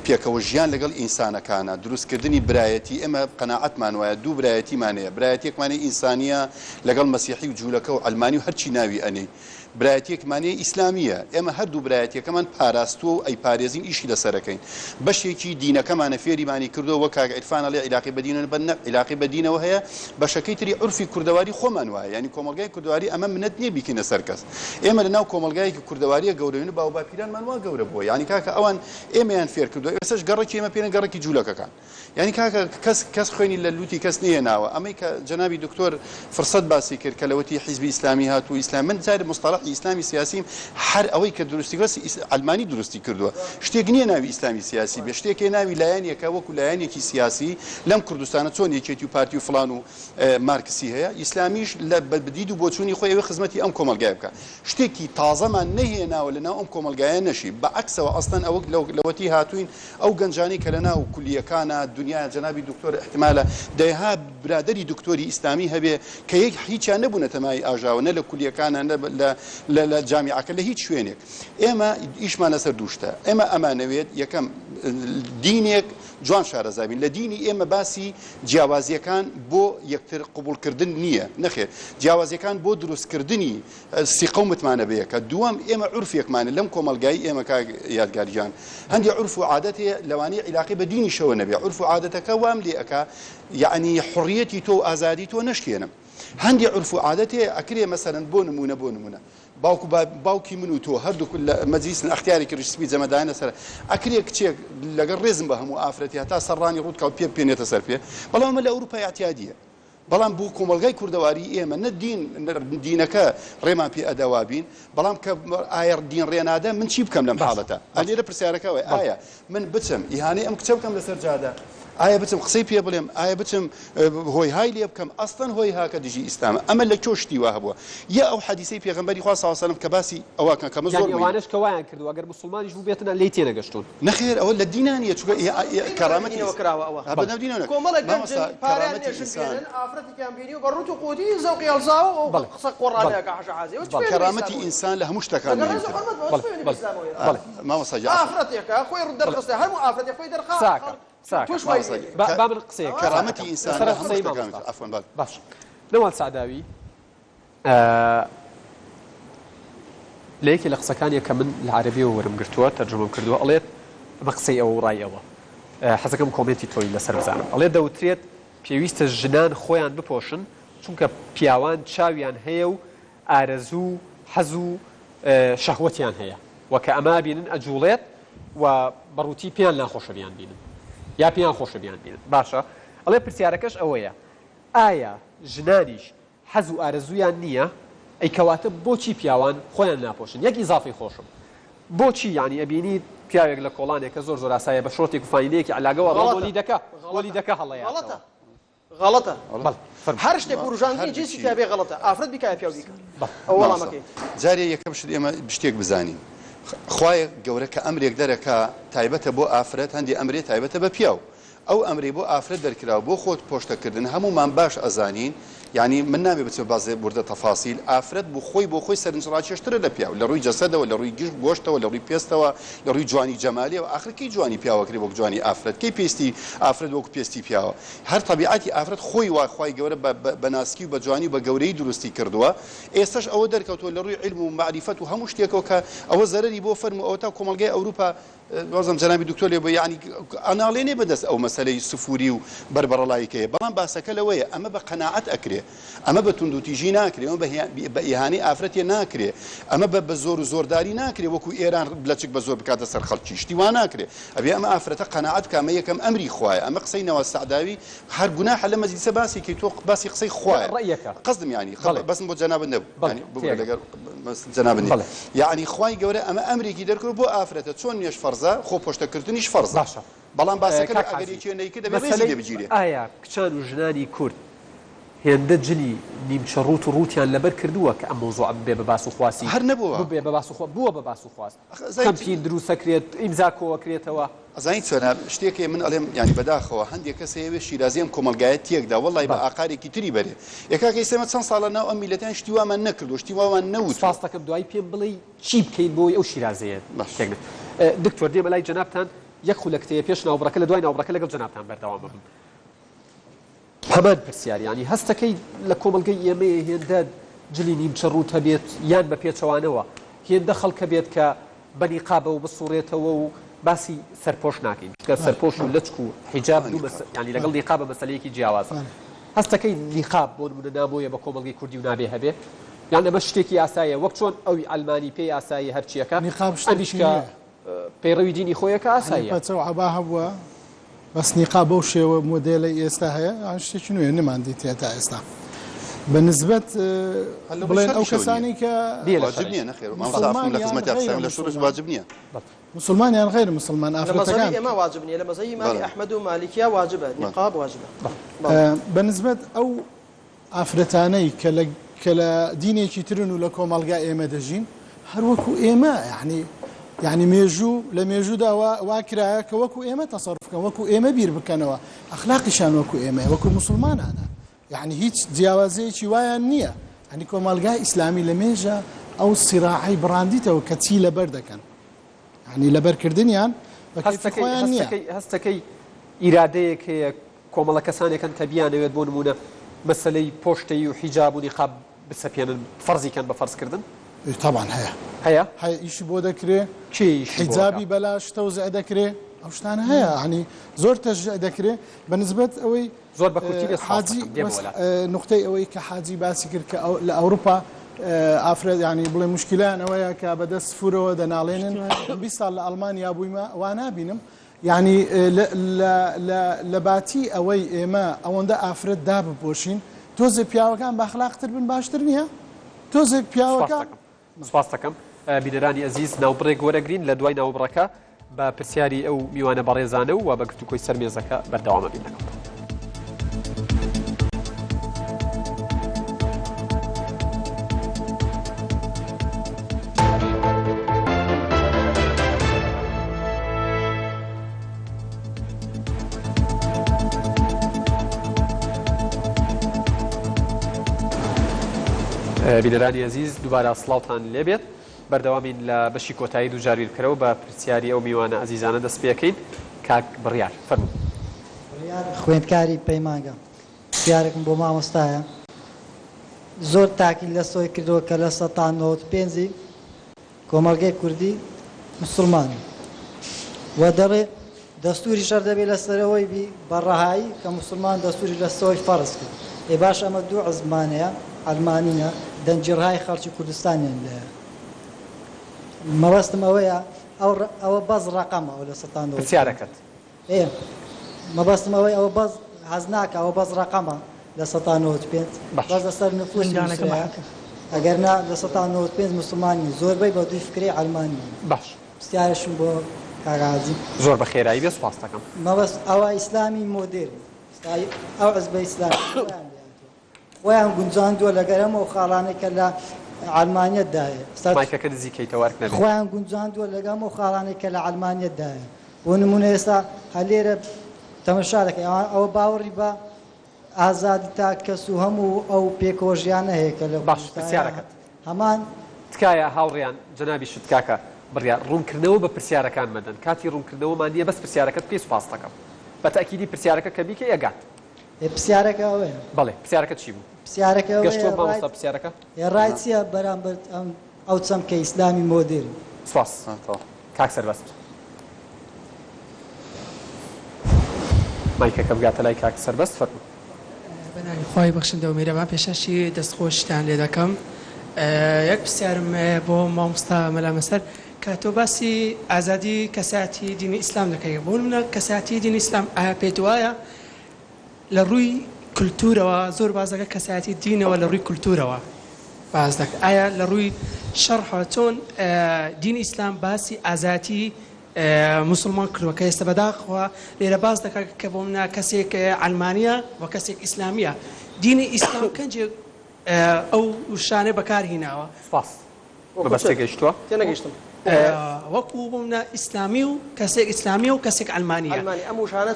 پێکەوە ژیان لەگەڵ ئینسانەکانە دروستکردنی برایەتی ئێمە قەناعەتمان وایە دوو برایەتیمانەیە برایەتێکمانەی ئینسانیە لەگەڵ مەسیحی و جوولەکە و ئەلمانی و هەرچی ناوی ئەنێ برایەتێکمانەیە ئیسلامیە ئێمە هەردوو برایەتەکەمان پاراستووە و ئەی پارێزین ئیشی لەسەرەکەین بەشێکی دینەکەمانە فێریمانی کردو وە کاک عیرفانە لێ عیلاقی بەدینە بەنە عیلاقی بەدینەوە هەیە بەشەکەی تری عورفی کوردەواری خۆمان وایە ینی کۆمەلگای کوردەواری ئەمە منەت نییە بیکەینە سەر کەس ئێمە لەناو کۆمەلگایەکی کوردەواریە گەورەوین باو باپیرانمان وا گەورە بووە ینی کاکە ئەوان ئێمەیان فێر کردو ئێستش گەڕێکی ئێمە پێنە گەڕێکی جوولەکەکان ینی کاکە کەس خوێنی لە لوتی کەس نێناوە ئەمەی کە جەنابی دکتۆر فرسەت باسی کرد کە لەوەتی حیزبی ئیسلامی هاتوو ئیسلام من جارێ مصطلحی ئیسلامی سیاسی هەر ئەوەی کە دروستی وەسی ئەلمانی دروستی کردووە شتێک نییە ناوی ئیسلامی سیاسی بێ شتێکی ناوی لایەنێکە وەکو لایەنێکی سیاسی لەم کوردستانە چۆن یەکێتی و پارتی و فلان و مارکسی هەیە ئیسلامیش لە بدید و بۆچوونی خۆی ئەوەی خزمەتی ئەم کۆمەلگای بکە شتێکی تازەمان نەهێناوە لەناو ئەم کۆمەلگایە نەشی بەعکسەوە ئەستەن ئەوە لەوەتی هاتوین ئەو گەنجانی کە لەناو کولیەکانە دنیا جەنابی دکتۆر احتمالە دەیها برادری دکتۆری ئیسلامی هەبێ کە هیچیان نەبوونە تەمای ئاژاوە نە لە کولیەکانە لە جامیعەکە لە هیچ شوێنێک ئێمە ئیشمان لەسەر دووشتە ئێمە ئەمانەوێت یەکەم دینێک جوان شارەزابین لە دینی ئێمە باسی جیاوازیەکان بۆ یەکتر قبولکردن نییە نەخێر جیاوازیەکان بۆ دروستکردنی سیقەومتمانە بەیەکە دووەم ئێمە عورفێکمانە لەم کۆمەلگایی ئێمە یادگاریجان هەندێک عورف و عادەتێ لەوانەیە عیلاقی بە دینی شەوە نەبێ عورف و عادەتەکە وام لێ ئەکا یعنی حڕیەتی تۆ و ئازادی تۆ نەشکێنم هەندێک عورف و عادەتێ ئەکرێ مەسەرەن بۆ نمونە باوکی من و تۆ هەردوو لە مەجلیسن ئەختیارێکی ڕشتبی جەمەدانە سەر ئەکرێ کچێک لەگەڵ ڕێزم بە هەموو ئافرەتی هەتا سەرڕانی ڕوودکەوت پێێنێتە سەر پێ بەڵام ئەمە لە ئەوروپای اعتیادیە بەڵام بوو کۆمەلگای کوردەواری ئێمە نە دینەکە ڕێمان پێ ئەداوابین بەڵام کە ئایر دین ڕێنادە من چی بکەم لەم حاڵەتە ئەلێرە پرسیارەکەوەی ئایا من بچم ئیهانەی ئەم کچە بکەم لەسەر جادە ئایا بچم قسەی پێ بڵێم ئایا بچم هۆی های لێ بکەم ئەستەن هۆی هاکە دژی ئیسلامە ئەمە لە کۆ شتی وا هەبووە یا ئەو حەدیسەی پێغەمبەری خوا صلی الله علیه و سلم کە باسی ئەوەکە کەمە زۆر ئەوانش کە وایان کردو ئەگەر موسڵمانیش بوو بێتنە لی تێنەگەشتون نەخێر ئەوە لە دینانیە چونکە کەرامەتی کراوە ئەوە بەناو دینەوە کۆمەڵێک کەرامەتی ئینسان ئافرەتێکیان بینی و بەڕوت و قوتی زەوقی هەڵزاوە و قسە قۆڕانەکە حەشەعازی کەرامەتی ئینسان لە هەموو شتەکان ئافرەتێکە خۆی ڕوودەرخستە هەموو ئافرەتێک خۆی دەرخات بابن قسەیە کەرامەتی ئینسان باش نەوەڵ سعداوی لە یەکێ لە قسەکانیە کە من لە عەرەبیەوە وەرم گرتووە تەرجەمەم کردووە ئەڵێت ئەمە قسەی ئەوە و ڕای ئەوە حەزەکەم کۆمنتی تۆی لەسەر بزانم ئەڵێ دەوترێت پێویستە ژنان خۆیان بپۆشن چونکە پیاوان چاویان هەیە و ئارەزوو حەز و شەهوەتیان هەیە وەکە ئەما بینن ئەجوڵێت و بەڕووتی پێیان ناخۆشە بیان بینن یا پێیان خۆشە بیان بینن باشە ئەڵێ پرسیارەکەش ئەوەیە ئایا ژنانیش حەز و ئارەزویان نییە ئەی کەواتە بۆچی پیاوان خۆیان ناپۆشن یەک ئیزافی خۆشم بۆچی یعنی ئەبینی پیاوێک لە کۆڵانێکە زۆر ئاسایە بە شۆرتێک و فاینەیەکی علاگەوە ڕۆڵی دەکە هەڵەیە غەڵەتە هەر شتێک هەر ڕژاندنی جنسی تیا بێ غەڵەتە ئافرەت بیکایە پیا بیکە ئەو وەڵامەکەی جارێ یەکەم شت ئێمە شتێک بزانین خوای گەورە کە ئەمرێک دەرەکە تایبەتە بۆ ئافرەت هەندی ئەمرێ تایبەتە بە پیاو ئەو ئەمری بۆ ئافرەت دەرکراوە بۆ خۆت پۆشتەکردن هەمومان باش ئەزانین یعنی من نابێ بچێ بازێ بوردە تەفاسیل ئافرەت بۆ خۆی سەرنجڕاکێشترە لە پیاو لە ڕووی جەسەدەوە لە ڕووی گشت گۆشتەوە لە ڕووی پێستەوە لە ڕووی جوانی جەمالیەوە ئاخرکەی جوانی پیاوەکری وەک جوانی ئافرەت کەی پێستی ئافرەت وەکو پێستی پیاوە هەر تەبیعەتی ئافرەت خۆی وا خوای گەورە بە ناسکی و بە جوانی و بە گەورەی دروستی کردووە ئێستش ئەوە دەرکەوتووە لە ڕووی علم و معریفەت و هەموو شتێکەوە کە ئەوە زەرەری بۆ فەرمو ئەوە تا کۆمەلگای ئەوروپا وازم جنابی دکتۆر لێ بە یعنی ئەناڵێنێ بەدەست ئەو مەسەلەی سفوری و بەربەڕەڵایکەیە بەڵام باسەکە لەوەیە ئەمە بە قەناعەت ئەکرێ ئەمە بە توندوتیژی ناکرێ ئەمە بە ئیهانەی ئافرەتێ ناکرێ ئەمە بە زۆر و زۆرداری ناکرێ وەکو ئێران بلەچک بە زۆر بکاتە سەر خەڵکی شتی وا ناکرێ ئەبێ ئەمە ئافرەتە قەناعەت کامە یەکەم ئەمری خوایە ئەمە قسەی نەوە سەعداوی هەر گوناحە لە مەجلیسە باسی کەی تۆ باسی قسەی خوایە قەزدم یعنی بەسم بۆ جەناب نەبوو لەگەر جەناب نیە یعنی خوای گەورە ئەمە ئەمرێکی دەرکرد بۆ ئافرەتە چۆن نوێژ فەرزە خۆ پۆشتەکردنیش فەرزە بەڵام باسەکە ئەگەری نەیکە دەبێت ڕێزی بگیرێ ئایا کچان و ژنانی کورد هێندە جلی نیمچە ڕوت و ڕوتیان لەبەر کردووە کە ئەم مۆزوع بێ بە باس و خواسی هەر نەبووە بێ بە باس و بووە بە باس و خواست کەمپین دروستەکرێت ئیمزاکۆوەکرێتەوە ئەزانی چۆنە شتێکی من ئەڵێم ینی بەداخەوە هەندێک کەسەیەوێ شیرازیم کۆمەلگایەت تێکدا وەڵی بە ئاقارێکی تری بەرێ یەکاکەی سێمە چەند ساڵە ناو ئەم میلەتیان شتی وامان نەکردو شتی وامان نەوت سپاس دەکەم دوای پێم بڵێ چی بکەین بۆی ئەو شیرازەیە دکتۆر دێمە لای جەنابتان یەک خولەکتەیە پێش ناوبڕەکە لە دوای ناوبڕەکە لەگەڵ جەنابتان بەردەوام بم هەمان پرسیاریانی هەستەکەی لە کۆمەلگەی ئێمەیە هێندە جلی نیمچە ڕوت هەبێت یان بە پێچەوانەوە هێندە خەڵکە بێت کە بەنیقابە و بسوڕێتەوە و باسی سەرپۆش ناکەین کە سەرپۆش و لەچک و حیجاب ینی لەگەڵ نیقابە مەسەلەیەکی جیاوازە هەستەکەی نیقاب بۆ نمونە نابۆیە بە کۆمەلگەی کوردی و نابێ هەبێ یان ئەمە شتێکی ئاساییە وەک چۆن ئەوی ئەلمانی پێی ئاسایی هەرچیەکە ئەمیشکە پەیڕەوی دینی خۆیەکە ئاساییە عەبا هەبووە بەس نیقاب بەو شێوە مۆدێلە ئێستا هەیە شتێکی نوێ نەماندی تێتا ئێستا بەنسبەت بڵێن ئەو کەسانی کە واجب نییە نەخێر لە خزمەتی ئەفسان لە شوڕش واجب نییە مسلمانیان غیر مسلمان ئافرەتەکان ئێمە واجب نییە لە مەزەی مالی ئەحمەد و مالیکیا واجبە نیقاب واجبە بەنسبەت ئەو ئافرەتانەی کە لە دینێکی ترن و لە کۆمەڵگا ئێمە دەژین هەروەکو ئێمە یعنی مێژوو لە مێژوودا وا کرایە کە وەکو ئێمە تەسەڕف بکەن وەکو ئێمە بیر بکەنەوە ئەخلاقیشان وەکو ئێمە وەکو مسلمانانە یعنی هیچ جیاوازەیەکی وایان نییە هەنی کۆمەڵگای ئیسلامی لە مێژە ئەو سیراعی بڕاندیتەوە کە چی لەبەر دەکەن یعنی لەبەرکردنیان هەستەکەی ئیرادەیەک هەیە کۆمەڵە کەسانێکن کە بیانەوێت بۆ نمونە مەسەلەی پۆشتەی و حیجاب و نیقاب بسەپێنن فەرزیکەن بە فەرزکردن طبعا هەیە ئیشی بۆ دەکرێ حیجابی بەلا شتە و زە دەکرێ ئەو شتانە هەیە ینی زۆر تەژ دەکرێ بەنسبەت ئەوەی زۆر بە کورتی حاجی نقطەی ئەوەی کە حاجی باسی کرد کە لە ئەوروپا ئافرەت ینی بڵێ مشکلان ئەوەیە کە بەدەست فورەوە دەناڵێنن 20 ساڵ لە ئەڵمانیا بوویمە وا نابینم یعنی لە باتی ئەوەی ئێمە ئەوەندە ئافرەت دابپۆشین تۆزێ پیاوەکان بەخلاقتر بن باشتر نییە تۆزێک پیاوەکان سپاس دەکەم بینەرانی ئەزیز ناوبڕێک وەرەگرین لە دوای ناوبڕەکە بە پرسیاری ئەو میوانە بەڕێزانە و بە گفتوگۆی سەرمێزەکە بەردەوامە بینەکەم. بینەرانی ئەزیز دووبارە سڵاوتان لێبێت بەردەوامین لە بەشی کۆتایی دووجارویرکەرەوە بە پرسیاری ئەو میوانە ئەزیزانە دەست پێکەین کاک بڕیار فەرموو. خوێندکاری پەیمانگە پرسیارێکم بۆ مامۆستایە زۆر تاکیل لە سۆی کردەوە کە لە 1995 کۆمەڵگەی کوردی موسڵمان و دەڕێ دەستوری شەر دەبێت لەسەرەوەی بی بەڕەهایی کە موسڵمان دەستوری لە سۆی فەرز کرد ئێ باش ئەمە دوو عزمانەیە ئەلمانینە دەنجڕهای خەڵکی کوردستانیان لێە مەبەستم ئەوەیە ئەوە بەز ڕقەمە ئەو لە 1995 پرسیارەکەت مەبەستم ئەوەی ئەوە بەز حەز ناکە ئەوە بەز ڕقەمە لە 1995 بەز لەسەر نفوسی ئەگەر نا لە 1995 موسڵمانی زۆربەی بە دوی فکری ئەلمانی باش پرسیارشم بۆ کاغازی زۆر بە خێرایی بێ سوپاس دەکەم مەبەست ئەوە ئیسلامی مۆدێرن ئەو حزبە ئیسلامی خۆیان گونجاندووە لەگەرەمە و خاڵانێک کە لە ئەڵمانیەتدایە مایکەکە نزیکەیتەوە وەرک نەبێت خۆیان گونجاندووە لەگەم و خاڵانێک کە لە ئەڵمانیەتدایە بۆ نمونە ئێستا هەلێرە تەمەشا دەکەی ئەوە باوەڕی بە ئازادی تا کەس و هەموو ئەو پێکۆژیانە هەیە کە لە باش پرسیارەکەت هەمان تکایە هاوڕێیان جەنابی شتکاکە بڕیار ڕوونکردنەوە بە پرسیارەکان مەدەن کاتی ڕوونکردنەوەمان نییە بەس پرسیارەکەت پێی سوپاس دەکەم بە تاکیدی پرسیارەکە کە بیکە ئەگات پرسیارەکە ئەوەیە بەڵێ پرسیارەکە چی بوو پرسیارەکە گەشتۆ مامۆستا پرسیارەکە ڕای چییە بەرامبەر ئەو چەمکە ئیسلامی مۆدرن سوپاس کاک سەربەست مایکەکە بگاتە لای کاک سەربەست فەرموو بەناوی خۆی بەخشندەوە میرەبان پێشەشی دەستخۆشتان لێ دەکەم یەک پرسیارم بۆ مامۆستا مەلامەسەر کە تۆ باسی ئازادی کەسایەتی دینی ئیسلام دەکەی بۆ منە کەسایەتی دینی ئیسلام ئایا پێت وایە لە ڕووی کولتورەوە زۆر بازەکە کەسایەتی دینەوە لە ڕووی کولتورەوە باز دەکە ئایا لە ڕووی شەرحەوە چۆن دینی ئیسلام باسی ئازادی مسلمان کردووە کە ئێستا بەداخەوە لێرە باز دەکات کە بۆ منە کەسێک ئەلمانیە و کەسێک ئیسلامیە دینی ئیسلام کەنجێک ئەو شانێ بەکارهێناوە سپاس بەبەستێ گەیشتووە تێنەگەیشتم وەکو بۆ منە ئیسلامی و کەسێک ئیسلامی و کەسێک ئەلمانیە ئەم وشانە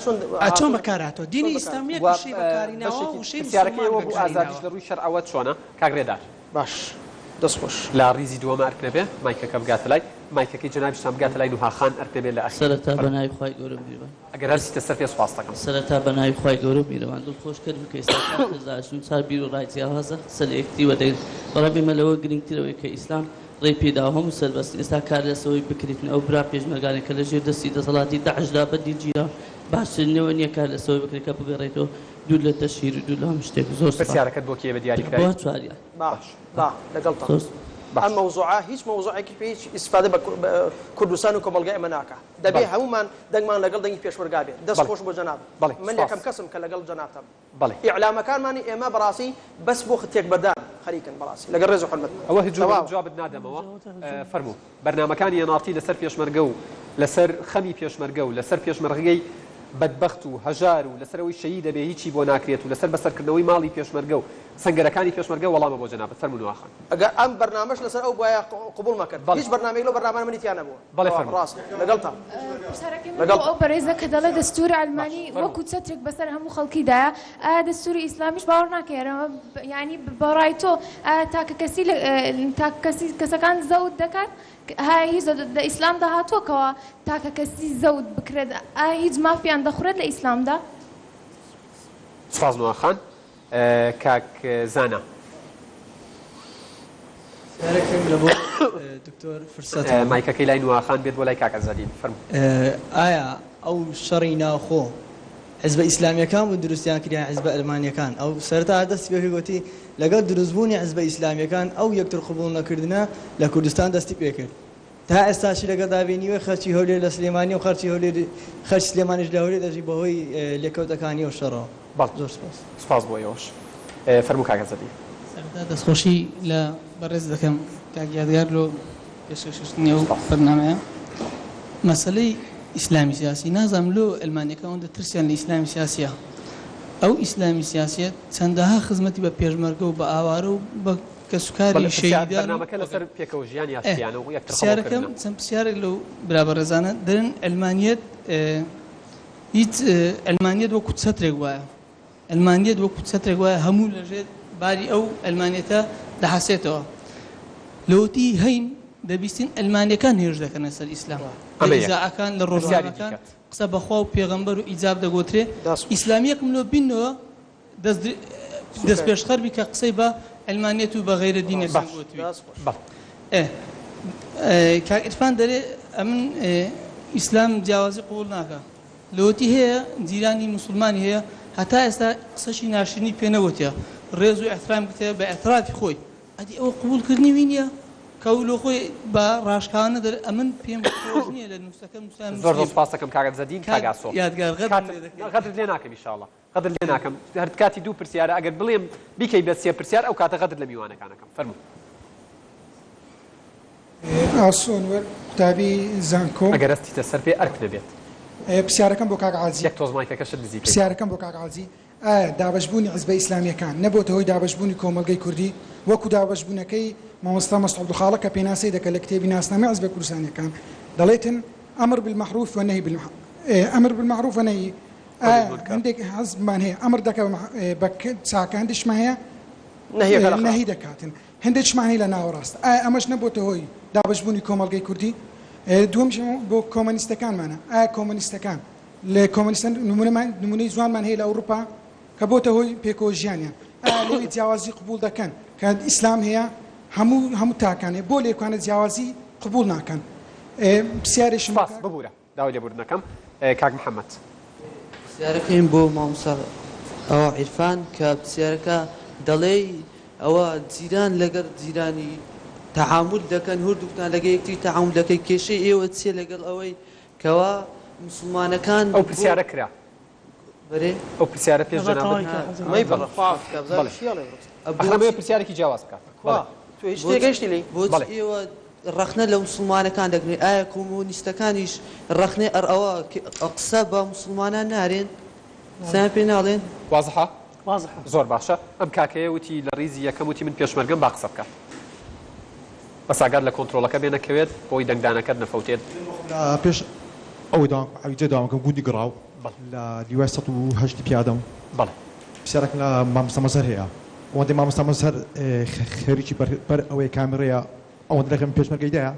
چۆن بەکاراتەوە دینی ئیسلامیە وشەی بەکارهێناوە وشەی پرسیارەکەیەوە بوو ئازادیش لە ڕووی شەرعەوە چۆنە کاگرێدار باش دەستخۆش لا ریزی دووەمە ئەرک نەبێ مایکەکە بگاتە لای مایکەکەی جەنابیشتان بگاتە لای نوحاخان ئەرک نەبێ لە سەرەتا بەناوی خوای گەورە میرەوان ئەگەر هەرسیتە سەر پێ سوپاس دەکەم سەرەتا بەناوی خوای گەورە میرەوان دڵخۆش کردم کە ئێستا کاتێزاشون چار بیر و ڕای جیاوازە سەر یەکتی وەدەین بەڵام ئێمە لەوە گرنگترەوەی کە ئیسلام ڕێی پێدا هەموو سەربەست ئێستا کار لەسەوەی بکریتن ئەو برا پێشمەرگانێک کە لەژێر دەستی دەسەڵاتی داعشدا بەدی گیرا باشترینەوە نییە کار لەسەوەی بکرێت کە بگەڕێتەوە دوو لە تەشهیر و دوو لە هەم شتێک زۆر پرسیارەکەت بۆ کێ بە دیاریکراوی بۆ چواریان باش لەگەڵ ئەم مەوزوعە هیچ مەوزوعێکی پێ هیچ ئیسفادە بە کوردستان و کۆمەلگای ئەمە ناکە دەبێ هەمومان دەنگمان لەگەڵ دەنگی پێشوەرگا بێت دەستخۆش بۆ جەناب من یەکەم کەسم کە لەگەڵ جەنابتم ئیعلامەکانمانی ئێمە بەڕاستی بەس بۆ تێک بەردان خەریکن بەڕاستی لەگەڵ ڕێز و حورمەت ئەوە هیچ جوابت نادەمەوە فەرموو بەرنامەکانی هێناڵتی لەسەر پێشمەرگە و لەسەر خەمی پێشمەرگە و لەسەر پێشمەرگەی بەدبەخت و هەژار و لەسەرەوەی شەهید دەبێ هیچی بۆ ناکرێت و لەسەر بەسەرکردنەوەی ماڵی پێشمەرگە و سەنگەرەکانی پێشمەرگە وەڵامە بۆ جەنابەت فەرموون واخان ئەگەر ئەم بەرنامەش لەسەر ئەو بایە قبول مەکرد هیچ بەرنامەیەک لەو بەرنامە منیتیان نەبووە بەڵێ فەرموو ڕاست لەگەڵتان ئەو بەڕێزە کە دەڵێ دەستوری ئەلمانی وەکو چەترێک بەسەر هەموو خەڵکیدایە ئایا دەستوری ئیسلامیش باوەڕ ناکەێرەوە ینی بەڕای تۆ تاکە کەسی کەسەکان زەوت دەکات هیچ لە ئیسلامدا هاتووەکەوە تاکە کەسی زەوت بکرێت هیچ مافیان دەخورێت لە ئیسلامدا سپاس نوحاخان کاک زانە دکتۆر فرسەت مایکەکەی لای نوحاخان بێت بۆ لای کاک ئازادی فەرموو ئایا ئەو شەڕی ناوخۆ حزبە ئیسلامیەکان و دروستیان کردیان حزبە ئەلمانیەکان ئەو سەرتا دەستی پێ گوتی لەگەڵ دروستبوونی حزبە ئیسلامیەکان ئەو یەکتر قبول نەکردنە لە کوردستان دەستی پێ کرد تا ئێستاشی لەگەڵ دابینیوە خەرچی هەولێر لە سلێمانی و خەرچی هەولێر خەرچ سلێمانیش لە هەولێر دەژی بەهۆی لێکەوتەکانی و شەڕەوە زۆر سپاس بۆ ئێوەش فەرموو کاک ئازادی سەرەتا دەستخۆشی لە بەڕێز دەکەم کاک یادگار لۆ پێشکەشتنی ئەو بەرنامەیە مەسەلەی ئیسلامی سیاسی نازانم لۆ ئەلمانیەکان دەترسیان لە ئیسلامی سیاسیە ئەو ئیسلامی سیاسەت چەندەها خزمەتی بە پێشمەرگە و بە ئاوارە و بە کەسوکاری شەیدان لەسەر پێکەوە ژیان یاسیانە و پرسیارەکەم چەند پرسیارێک لەو برابەڕێزانە دەرن ئەلمانیەت هیچ ئەلمانیەت وەکو چەترێک وایە ئەلمانیەت وەکو چەترێک وایە هەموو لەژێر باری ئەو ئەلمانیەتە دەحەسێتەوە لەوتی هەین دەبیستین ئەلمانیەکان هێرش دەکەنە سەر ئیسلام ئیزاعەکان لە ڕۆژنامەکان قسە بەخوا و پێغەمبەر و ئیجاب دەگوترێ ئیسلامیەکم لۆ بینەوە دەست پێشخەربی کە قسەی بە ئەلمانیەت و بە غەیرە دینێک گوتوی کاک ئیرفان دەرێ ئەمن ئیسلام جیاوازی قبول ناکە لەوتی هەیە جیرانی مسلمانی هەیە هەتا ئێستا قسەشی ناشرینی پێ نەوتیە ڕێز و ئەحترام بکتێ بە ئەترافی خۆی ئەدی ئەوە قبولکردنی وینە کەولۆ خۆی بە ڕاشکانە دەر ئەمن پێم خۆش نییە لە نووسەکەم زۆر سپاس دەکەم کاک زەدین کاگاسۆ یادگار غەدر لێ ناکەم ئینشاءڵڵا غەدر لێ ناکەم هەر کاتی دوو پرسیارە ئەگەر بڵێم بیکەی بە سێ پرسیار ئەو کاتە غەدر لە میوانەکانەکەم فەرموو ئاسۆنوەر قوتابی زانکۆ ئەگەر ئەستیتە سەر پێ ئەرک دەبێت پرسیارەکەم بۆ کاک عازی یەک تۆزمایکەکەشت نزیکە پرسیارەکەم بۆ کاک عازی دابەشبوونی حیزبە ئیسلامیەکان نەبووە هۆی دابەشبوونی کۆمەلگەی کوردی وەکو دابەشبوونەکەی مامۆستا مەسعود عەبدولخاڵق کە پێناسەی دەکە لە کتێبی ناسنامەی حیزبە کوردستانیەکان دەڵێتن ئەمر بالمەعروف ونهی ئەمر بالمەعروف ونهی هەندێک حەزبمان هەیە ئەمر دەکە بە چاکە هەندێکمان هەیە نەهی دەکاتن هەندێکمان هەیە لە ناوەڕاست ئەمەش نەبووە هۆی دابەشبوونی کۆمەلگەی کوردی دووەمش بۆ کۆمەنیستەکانمانە کۆمەنیستەکان لە کۆمەنیستان نمونەی جوانمان هەیە لە ئەوروپا کە بۆتە هۆی پێکۆژیانیان لەوی جیاوازی قبول دەکەن کە ئیسلام هەیە هەموو تاکانێ بۆ لێکوانە جیاوازی قبول ناکەن پرسیارێکم ببوورە داوای لێبوردنەکەم کاک محەممەد پرسیارەکەیم بۆ مامۆستا ئەوە عیرفان کە پرسیارەکە دەڵێ ئەوە جیران لەگەڵ جیرانی تەعامل دەکەن هەردووکتان لەگە یەکتری تەعامل دەکەی کێشەی ئێوە چیە لەگەڵ ئەوەی کەوا مسلمانەکان ئەو پرسیارە کرا بەرێ ئەو پرسیارە پێش جەنابەت پرسیارێکی جیاواز بکات بۆچی ئێوە ڕەخنە لە مسلمانەکان دەگرێت ئایا کۆمۆنیستەکانیش ڕەخنێ ئەوە قسە بە مسلمانان نارێن سیان پێ ناڵێن وازحە زۆر باشە ئەم کاکەیە وتی لە ڕیزی یەکەم وتی من پێشمەرگەم با قسە بکات بەس ئاگاد لە کۆنتڕۆڵەکە بێنەکەوێت بۆی دەنگدانەکەت نەفەوتێت پێش ئەوەی ئەویجێ داوامەکەم گوندی گڕاو لە دیوای 180 پیادەم بەڵێ پرسیارێک لە مامۆستا مەزهەر هەیە ئەوەندەی مامۆستا مەزهەر خێریکی بەر ئەوەی کامێرەیە ئەوەندە لەکەم پێشمەرگەیدایە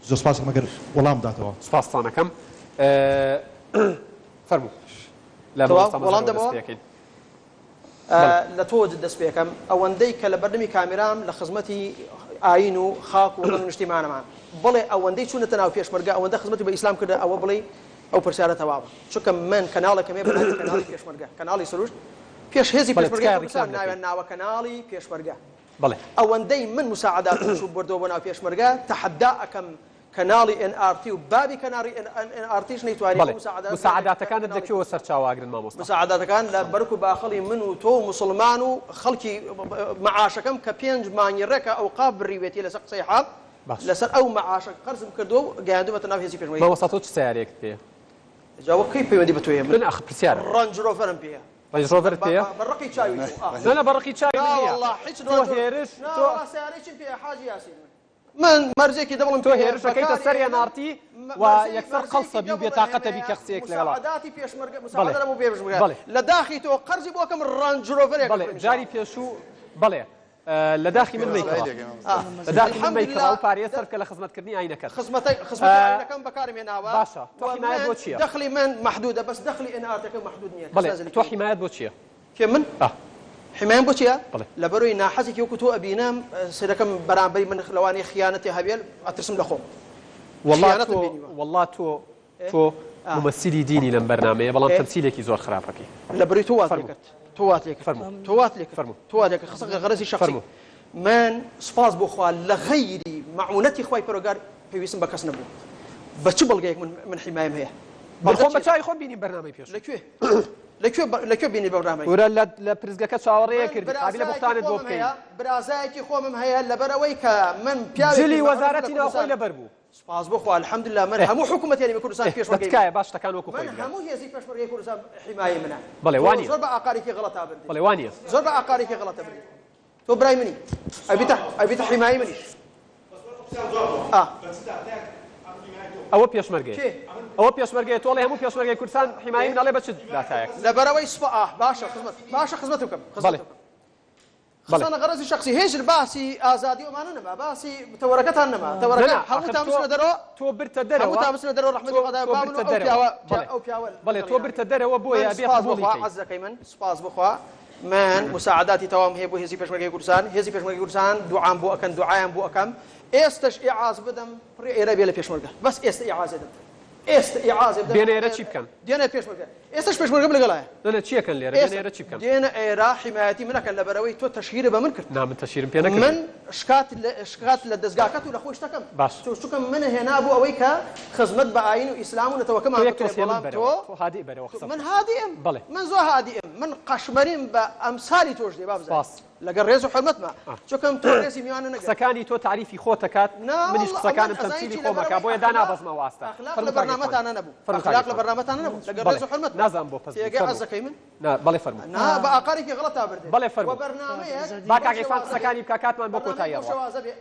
زۆر سپاسێک مەگەر وەڵام بداتەوە سپاستانەکەم فەرموو وەڵام دەمەوە لە تۆ دەست پێکەم ئەوەندەی کە لە بەردەمی کامێرام لە خزمەتی ئاین و خاک و نیشتیمانەمان بڵێ ئەوەندەی چوونەتە ناو پێشمەرگە ئەوەندە خزمەتی بە ئیسلام کردە ئەوە بڵێ ئەو پرسیارە تەواوە چونکە من کەناڵێکەمێ بڵێ کەناڵی پێشمەرگە کەناڵی سروشت پێش هێزی پێشمەرگە ناوێن ناوە کەناڵی پێشمەرگە بڵێ ئەوەندەی من مساعدات و بردەوە بۆ ناو پێشمەرگە تەحەدا ئەەکەم کەناڵی NRT و بابی کەناڵی NRTش نەیتوانێت مساعداتەکانت دەکەوە سەرچاواگرن مامۆستا مساعداتەکان لە بەرک و باخەڵی من و تۆ و مسلمان و خەڵکی مەعاشەکەم کە 5 مانگی ڕێکە ئەو قاب بڕیوێتی لەسەر قسەی حاڵ لەسەر ئەو مەعاشە قەرزم کردو و گەیاندومەتە ناو هێزی پێشمەرگە مامۆستا تۆ چ سیارێکت پێ جاوە کەی پەیوەندی بە تۆیە من ئەخ پرسیارە ڕەنج ڕۆڤەرم پێیە ڕەنج ڕۆڤەرت پێیە بەڕقی چاوی نە بەڕقی چاوی والله هیچ هێرش تۆ سیارێکم پێ حاجی یاسین من مەرجێکی دەبڵم تۆ هێرشەکەیتە سەری نارتی و یەکسەر قەڵسەبی و بێتاقەتە بی کە قسەیەک لەگەڵا مساعداتی پێشمەرگە مساعدەم و پێشمەرگە لە داخی تۆ قەرزی بۆ کەم ڕەنج ڕۆڤەرێک بەڵێ جاری پێشوو بەڵێ لە داخی من میکڕا لە داخی من میکڕا و پارێ سەر کە لە خزمەتکردنی ئاینەکەت خزمەتەکەم بەکارم هێناوە باشە تۆ حیمایەت بۆ چییە دەخلی من محدودە بەس دەخلی NRTەکە محدود نییە بەڵێ تۆ حیمایەت بۆ چییە کێ من حمايم بوتيا لبروي ناحزك يوكتو أبينام سيدكم برامبري من خلواني خيانتي هبيل أترسم لخوم والله تو ممثلي ديني لم برنامج بلان تمثيلك يزور خرافك لبروي تواتلك تواتلك خاصة غرزي شخصي من صفاز بوخوا لغيري معونتي خواي بروجار في اسم بكاس نبو بتشبل جايك من حمايم هي بخوم بتشاي خون بيني برنامج فيش لەکوێ بینی بەڕامەی ورە لە پرزگەکە چاوەڕێیە کرد قابلە بوختانت بۆ بکەین برازایەکی خۆمم هەیە لەبەرەوەی کە من پیاوێکی جلی وەزارەتی ناوخۆی لەبەر بوو سپاس بخوا الحەمدلله من هەموو حکوومەتیانی کوردستان پێشمەرگەی تکایە باش تەکان وەکو خۆی من هەموو هێزی پێشمەرگەی کوردستان حیمایە منە بەڵێ وانیە زۆر بە ئاقارێکی غەڵەتا بردی بەڵێ وانیە زۆر بە ئاقارێکی غەڵەتە بردی تۆ برای منی ئەبیتە حیمایی منیش ئەوە پێشمەرگەی ئەوە پێشمەرگەی تۆڵی هەموو پێشمەرگەی کوردستان حیمایی مناڵێ بە چ داتایەک لەبەرەوەی باشە خزمەت بکەم خزانە غەرەزی شخصی هێژر باسی ئازادی ئەمانە نەما باسی تەوەرەکەتان نەما تەوەرەکە هەمووتان بچنە دەرەوە تۆ برتە دەرەوە هەمووتان بچنە دەرەوە ڕەحمەتی خودای بابن ئەو پیاوە بەڵێ تۆ برتە دەرەوە بۆیە بێ قبوڵی کەی عەزەکەی من سپاس بخوا من مساعداتی تەواو هەیە بۆ هێزی پێشمەرگەی کوردستان هێزی پێشمەرگەی کوردستان دوعام بۆ ئەکەن دوعایان بۆ ئەکەم ئێستش ئیعاز بدەم پڕی ئێرە بێ لە پێشمەرگە بەس ئێستا ئیعازێ دەم ئێستا ئیعازێ بدەم دێنە چی بکەن دێنە پێشمەرگە ئێستاش پێشمەرگەم لەگەڵایە دێنە چیەکەن لێرە دێنە چی بکەن دێنە ئێرە حیمایەتی منەکەن لەبەرەوەی تۆ تەشهیرە بە من کرد من تەشهیرم پێ نەکرد من شکات لە دەستگاکەت و لە خۆی شتەکەم باش چونکە من هێنا بۆ ئەوەی کە خزمەت بە ئاین و ئیسلام و نەتەوەکەمان تۆ هادی بەرەوە من هادیم من زۆر هادیم من قەشمەریم بە ئەمسالی تۆش دێ بابزان لەگەڵ ڕێز و حرمەتمە چۆکەم تۆ ڕێزی میوانە نەگەر قسەکانی تۆ تعریفی خۆتەکات منیش قسەکانم تەمسیلی خۆمەکە بۆیە دانابەزمە واستا لە بەرنامەتانە نەبوو ئەخلاق لە بەرنامەتانە نەبوو لەگەڵ ڕێز و حرمەت نازانم بۆ پەس تێگەی حەزەکەی من بەڵێ فەرموو بە ئاقارێکی غڵەتا بردێ بەڵێ فەرموو با کاگەیفان قسەکانی بکە کاتمان بۆ کۆتاییەوە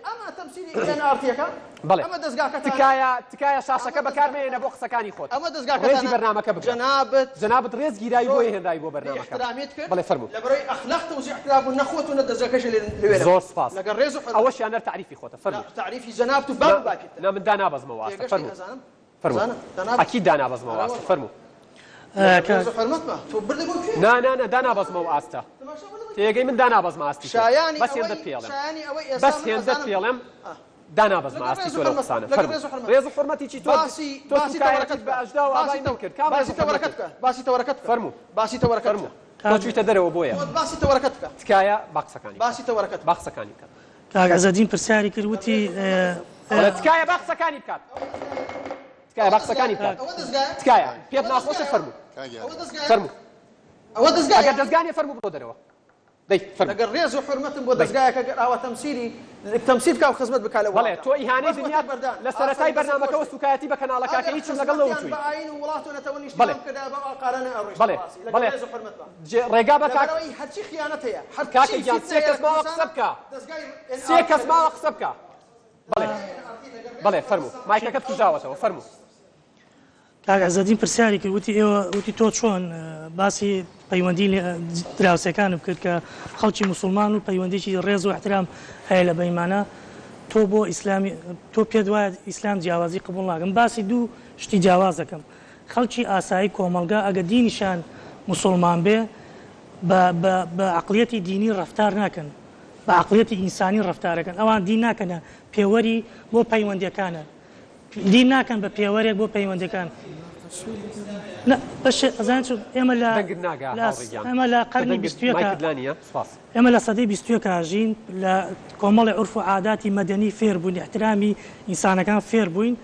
ئەمە تەمسیلی NRT-ەکە بەڵێ ئەمە دەستگاکە تکایە شاشەکە بەکارمێنە بۆ قسەکانی خۆت ئەمە دەستگاکە ڕێزی بەرنامەکە بکە جەنابەت ڕێز گیرایی بۆی هێنرایی بۆ بەرنامەکە احترامیت کرد بەڵێ فەرموو لەبەرەوەی ئەخلاق توزیع احترام و نەخۆت و نەدەستگاکەش لێرە زۆر سپاس لەگەڵ ڕێز و ئەوەش یانەر تعریفی خۆتە فەرموو تعریفی جەناب تو باب باکێت نا من دانابەزمەوە واستا فەرموو فەرموو ئەکید دانابەزمەوە واستا فەرموو نا دانابەزمەوە ئاستا تێگەی من دانابەزمە ئاستی بەس هێندە پێڵم بەس هێندە پێڵم دانابەزمە ئاستی تۆ لەو قسانە ڕێز و حورمەتیی تۆ تۆکایەت بە ئەژدا و ئابای من کرد باسی تەوەرەکەت بکە باسی تەوەرەکەت فەرموو باسی تەوەرەکەت بکە تۆ چوویتە دەرەوە بۆیە باسی تەوەرەکەت بکە تکایە با قسەکانی باسی تەوەرەکەت با قسەکانی بکات کاک عەزەدین پرسیاری کرد وتی تکایە با قسەکانی بکات تکایە با قسەکانی بکات تکایە پێت ناخۆشە فەرموو فەرموو ئەوە دەستگای ئەگەر دەستگانیە فەرموو بڕۆ دەرەوە لەگەڵ ڕێز و حورمەتم بۆ دەستگایەکە ئاوا تەمسیل بکە و خزمەت بکە لەوە بەڵێ تۆ ئیهانەی دنیات لە سەرەتای بەرنامەکەەوە سوکایەتی بە کەناڵەکەکە هیچم لەگەڵ نەوتووی بەڵێ ڕێگا بە هەرچی خیانەت هەیە کاکە گیان سێ کەس ماوە قسە بکە سێ کەس ماوە قسە بکە بەڵێ فەرموو مایکەکەت کوژاوەتەوە فەرموو کاک عەزەدین پرسیاری کرد وتی ئێوە وتی تۆ چۆن باسی پەیوەندی دراوسەکانم کرد کە خەڵکی موسڵمان و پەیوەندێکی ڕێز و احترام هەیە لە بەیمانە تۆ بۆ ئیسلامی تۆ پێت وایە ئیسلام جیاوازی قبول ناکەم باسی دوو شتی جیاواز دەکەم خەڵکی ئاسایی کۆمەلگا ئەگە دینیشان موسڵمان بێ بە عقلیەتی دینی ڕەفتار ناکەن بە عقلیەتی ئینسانی ڕەفتارەکەن ئەوان دین ناکەنە پێوەری بۆ پەیوەندیەکانە دین ناکەن بە پێوەرێک بۆ پەیوەندەکان بەش ئەزان ئێمە لە قەرنی ئێمە لە سەدەی 20 کاژین لە کۆمەڵی عورف و عاداتی مەدەنی فێر بووین احترامی ئینسانەکان فێر بووین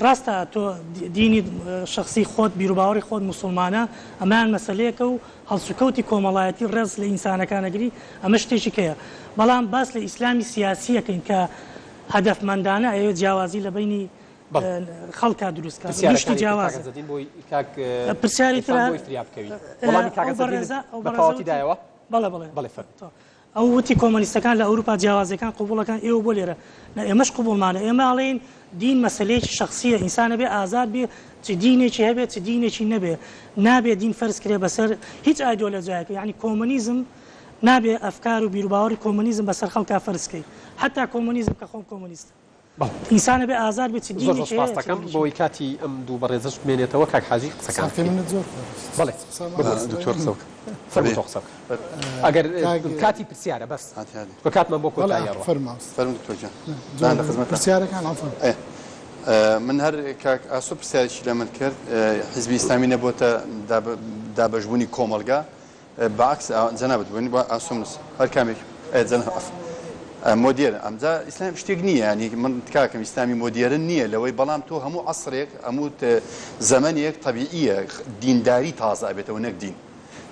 ڕاستە تۆ دینی شخصی خۆت بیرروباوەڕی خۆت موسڵمانە ئەمان مەسلەیەکە و هەڵسوکەوتی کۆمەڵایەتی ڕێز لە ئینسانەکانەگری ئەمە شتێکی کەیە بەڵام باس لە ئیسلامی سیاسیەکەین کە هەدەفمەندانە ئەوێ جیاوازی لە بینی خەڵکا دروستکە گشتی جیاواز پرسیاری ترایەوە بەڵێ ئەو وتی کۆمەنیستەکان لە ئەوروپا جیاوازەکان قوبوڵەکان ئێوە بۆ لێرە ئێمەش قوبوڵمانە ئێمە ئاڵێن دین مەسلەیەکی شخصیە ئینسانە بێ ئازاد بێ چ دینێکی هەبێت چ دینێکی نەبێ نابێ دین فەرز کرێ بەسەر هیچ ئایدۆلۆژیایەکە یعنی کۆمەنیزم نابێ ئەفکار و بیرروباوەڕی کۆمەنیزم بەسەر خەڵکا فەرزکەی حتا کۆمەنیزم کە خۆم کۆمەنیستە ئینسانە بێ ئازاد بێت زۆر سپاسەکەم بۆی کاتی ئەم دوو بەڕێزش بمێنێتەوە کاک حاجی قسەکان بەڵێ ئەگەر کاتی پرسیارە بەس بە کاتمان بۆ پرسیارەکان من هەر کاک ئاسۆ پرسیارێکی لە من کرد حیزبی ئیسلامی نەبووتە دابەشبوونی کۆمەلگا بەعکس جەنابەت بوونی بە ئاسۆم نووس هەر کامێک مۆدیێرە ئەمجا ئیسلام شتێک نییە ینی من کاکەم ئیسلامی مۆدیێرن نییە لەوەی بەڵام تۆ هەموو عەسرێک هەموو زەمەنێک تەبیعیە دینداری تازە ئەبێتەوە نەک دین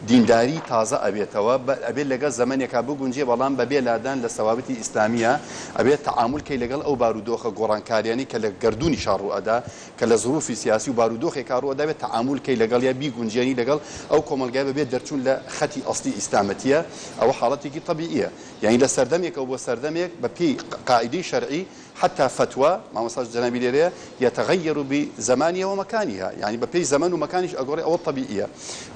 دینداری تازە ئەبێتەوە ئەبێت لەگەڵ زەمەنێکا بگونجێ بەڵام بەبێ لادان لە سەوابەتی ئیسلامیە ئەبێت تەعامولکەی لەگەڵ ئەو بارودۆخە گۆڕانکاریانی کە لە گەردوونی شاڕوئەدا کە لە زروفی سیاسی و بارودۆخێکا ڕوئەدا بێت تەعامولکەی لەگەڵ یا بیگونجێنی لەگەڵ ئەو کۆمەلگای بەبێت دەرچوون لە خەتی ئەسلی ئیسلامەتیە ئەوە حاڵەتێکی طەبیعیە یعنی لە سەردەمێک و بۆ سەردەمێک بە پێی قاعدەی شەرعی حتى فتوى ما مساج جنابي ليريا يتغير بزمانها ومكانها يعني ببي زمان ومكانش اقول او الطبيعيه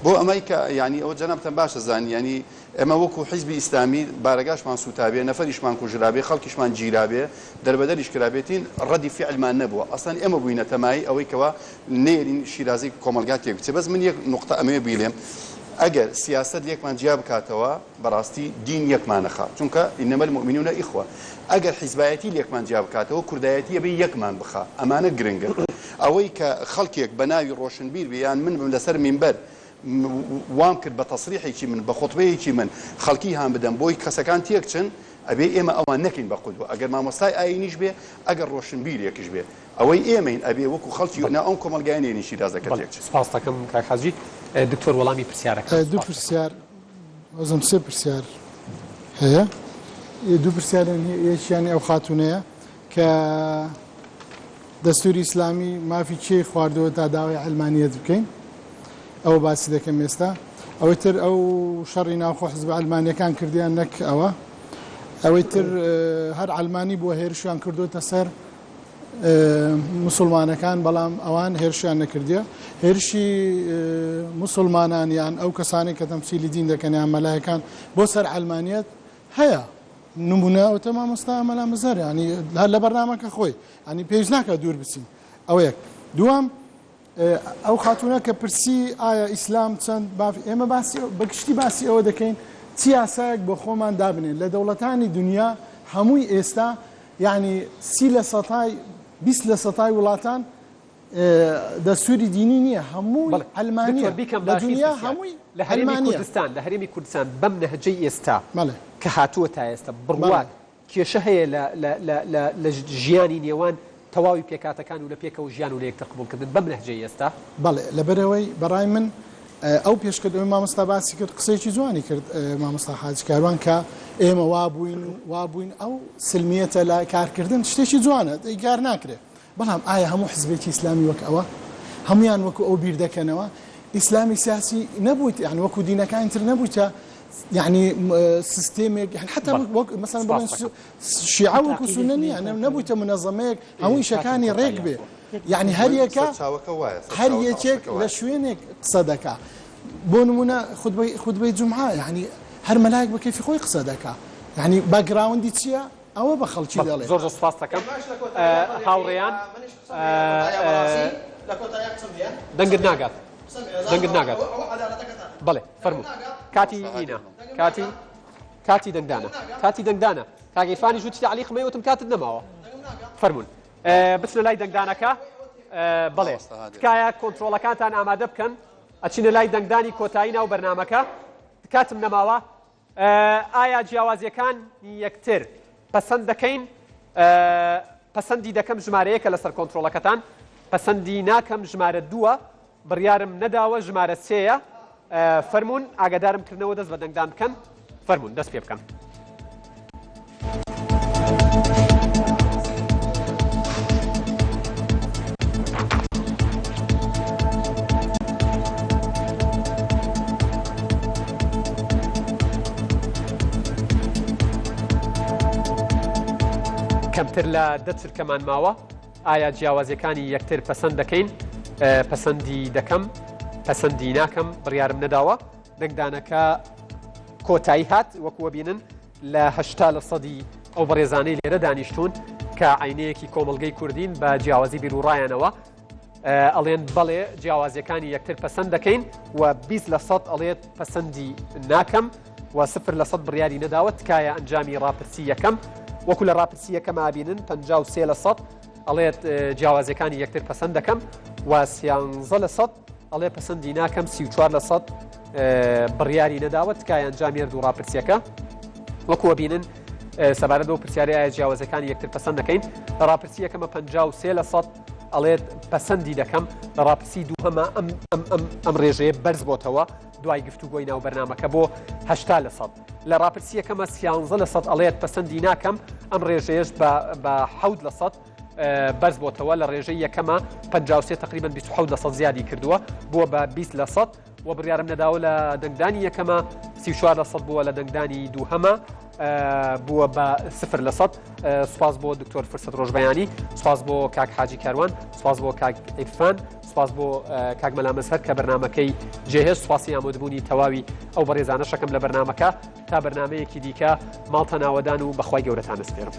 بو امريكا يعني او جناب تنباش زان يعني اما وكو حزب اسلامي بارقاش مان سوتابي نفرش مان كوجرابي خلقش مان جيرابي دربدلش كرابيتين رد فعل ما نبوه اصلا اما بوينه تماي او كوا نيرين شيرازي كومالغاتي بس من نقطه اماميه بيلم اگر سیاست یەکمان جیا بکاتەوە بەڕاستی دین یەکمان نەخات چونکە ئینەمە المؤمنون ئیخوە ئەگەر حیزبایەتی یەکمان جیا بکاتەوە کوردایەتی ئەبێ یەکمان بخا ئەمانە گرنگن ئەوەی کە خەڵکێک بە ناوی ڕۆشنبیر بیان من لەسەر مینبەر وام کرد بە تەسریحێکی من بە خوتبەیەکی من خەڵکی هان بدەم بۆی کەسەکان تێکچن ئەبێ ئێمە ئەوان نەکەین بە قودوە ئەگەر مامۆستای ئاینیش بێ ئەگەر ڕۆشنبیرێکیش بێ ئەوەی ئێمەین ئەبێ وەکو خەڵکی نا ئەم کۆمەلگایانێنی شیرازەکە تێکچن سپاس دەکەم کاک حاجی دکتۆر وەڵامی پرسیارەکە دوو پرسیار وەزم سێ پرسیار هەیە دوو پرسیارن یەکیانی ئەو خاتونەیە کە دەستوری ئیسلامی مافی چێ خواردەوە تا داوای علمانیەت بکەین ئەوە باسی دەکەم ئێستا ئەوەی تر ئەو شەڕی ناوخۆ حزب ئەلمانیەکان کردیان نەک ئەوە ئەوەی تر هەر ئەلمانی بووە هێرشیان کردوتە سەر مسلمانەکان بەڵام ئەوان هێرشیان نەکردیە هێرشی مسلمانانیان ئەو کەسانی کە تەمسیلی دین دەکەنیان مەلایەکان بۆ سەر ئەلمانیەت هەیە نمونە ئەوتە مامۆستا ئەمەلا مزەر ینی هەر لە بەرنامەکە خۆی ینی پێویست ناکە دوور بچین ئەوە یەک دووەم ئەو خاتونە کە پرسی ئایا ئیسلام چەند ئێمە باسی بەگشتی باسی ئەوە دەکەین چی یاسایەک بۆ خۆمان دابنێن لە دەوڵەتانی دنیا هەمووی ئێستا یعنی 20 لە سەتای وڵاتان دەستوری دینی نییە هەمووی ئەلمانیە لە دنیا هەمووی لە هەرێمی کوردستان لە هەرێمی کوردستان بەم نەهجەی ئێستا کە هاتووە تا ئێستا بڕوات کێشە هەیە لە ژیانی نێوان تەواوی پێکاتەکان و لە پێکەوە ژیان و لە یەکتر قبولکردن بەم نەهجەی ئێستا بەڵێ لەبەرەوەی بەڕای من ئەو پێشکردەوەی مامۆستا باسی کرد قسەیەکی جوانی کرد مامۆستا حاجی کاروان کە ئێمە وابووین ئەو سلمیەتە لە کارکردن شتێکی جوانە ئیگار ناکرێت بەڵام ئایا هەموو حزبێکی ئیسلامی وەک ئەوە هەمویان وەکو ئەو بیر دەکەنەوە ئیسلامی سیاسی نەبوویت یعنی وەکو دینەکانی تر نەبوویتە یعنی سیستێمێک حتا مثلا بڵێن شیعە وەکو سونە نییە نەبوویتە منەظەمەیەک هەموو شەکانی ڕێک بێ یعنی هەر یەکێک لە شوێنێک قسە دەکا بۆ نمونە خودبەی جومعە یعنی هەر مەلایەک بە کەیفی خۆی قسە دەکا یعنی باگراوندی چییە ئەوە بە خەڵکی دەڵێ زۆر سپاس دەکەم هاوڕێیان دەنگت ناگات دەنگت ناگات بەڵێ فەرموو کاتی ئینە کاتی دەنگدانە کاتی دەنگدانە کاگەیفانی ژووتی تعلیقمەی وتم کاتت نەماوە فەرموون بچنە لای دەنگدانەکە بەڵێ تکایە کۆنترۆڵەکانتان ئامادە بکەن ئەچینە لای دەنگدانی کۆتایی ناو بەرنامەکە کاتم نەماوە ئایا جیاوازیەکان یەکتر پەسەند دەکەین پەسەندی دەکەم ژمارەیەکە لەسەر کۆنترۆڵەکەتان پەسەندی ناکەم ژمارە 2 بڕیارم نەداوە ژمارە 3ە فەرموون ئاگادارم کردنەوە دەست بە دەنگدان بکەن فەرموون دەست پێ بکەن کەمتر لە 10 چرکەمان ماوە ئایا جیاوازیەکانی یەکتر پەسەند دەکەین پەسەندی دەکەم پەسەندی ناکەم بڕیارم نەداوە دەنگدانەکە کۆتایی هات وەکووە بینن لە 80% ئەو بەڕێزانەی لێرە دانیشتون کە عینەیەکی کۆمەڵگەی کوردین بە جیاوازی بیرروڕایەنەوە ئەڵێن بەڵێ جیاوازیەکانی یەکتر پەسەند دەکەین و 20% ئەڵێت پەسەندی ناکەم و 0% بڕیاری نەداوە تکایە ئەنجامی ڕاپرسی یەکەم وەکو لە ڕاپرسی یەکەم ئابینن 53% ئەڵێت جیاوازیەکانی یەکتر پەسەند دەکەم و 13% ئەڵێ پەسەندی ناکەم 34% بڕیاری نەداوە تکایە ئەنجامی هەردوو ڕاپرسیەکە وەکووە بینن سەبارەت بەو پرسیارەی ئایا جیاوازەکانی یەکتر پەسەند دەکەین لە ڕاپرسی یەکەمە 53% ئەڵێت پەسەندی دەکەم لە ڕاپرسی دووهەمە ئەم ڕێژەیە بەرز بۆتەوە دوای گفتوگۆی ناو بەرنامەکە بۆ 80% لە ڕاپرسی یەکەمە 13% ئەڵێت پەسەندی ناکەم ئەم ڕێژەیەش بە 7% بەرز بۆتەوە لە ڕێژەی یەکەمە 53 تقریبا 27% زیادی کردووە بووە بە 20% و بڕیارم نەداوە لە دەنگدانی یەکەمە 34% بووە لە دەنگدانی دووهەمە بووە بە 0%. سوپاس بۆ دکتۆر فرسەت ڕۆژبەیانی سوپاس بۆ کاک حاجی کاروان سوپاس بۆ کاک عیرفان سوپاس بۆ کاک مەلا مەزهەر کە بەرنامەکەی جێهێش سوپاسی ئامادەبوونی تەواوی ئەو بەڕێزانە شەکەم لە بەرنامەکە تا بەرنامەیەکی دیکە ماڵتە ناوەدان و بەخوای گەورەتان ئەسپێرم.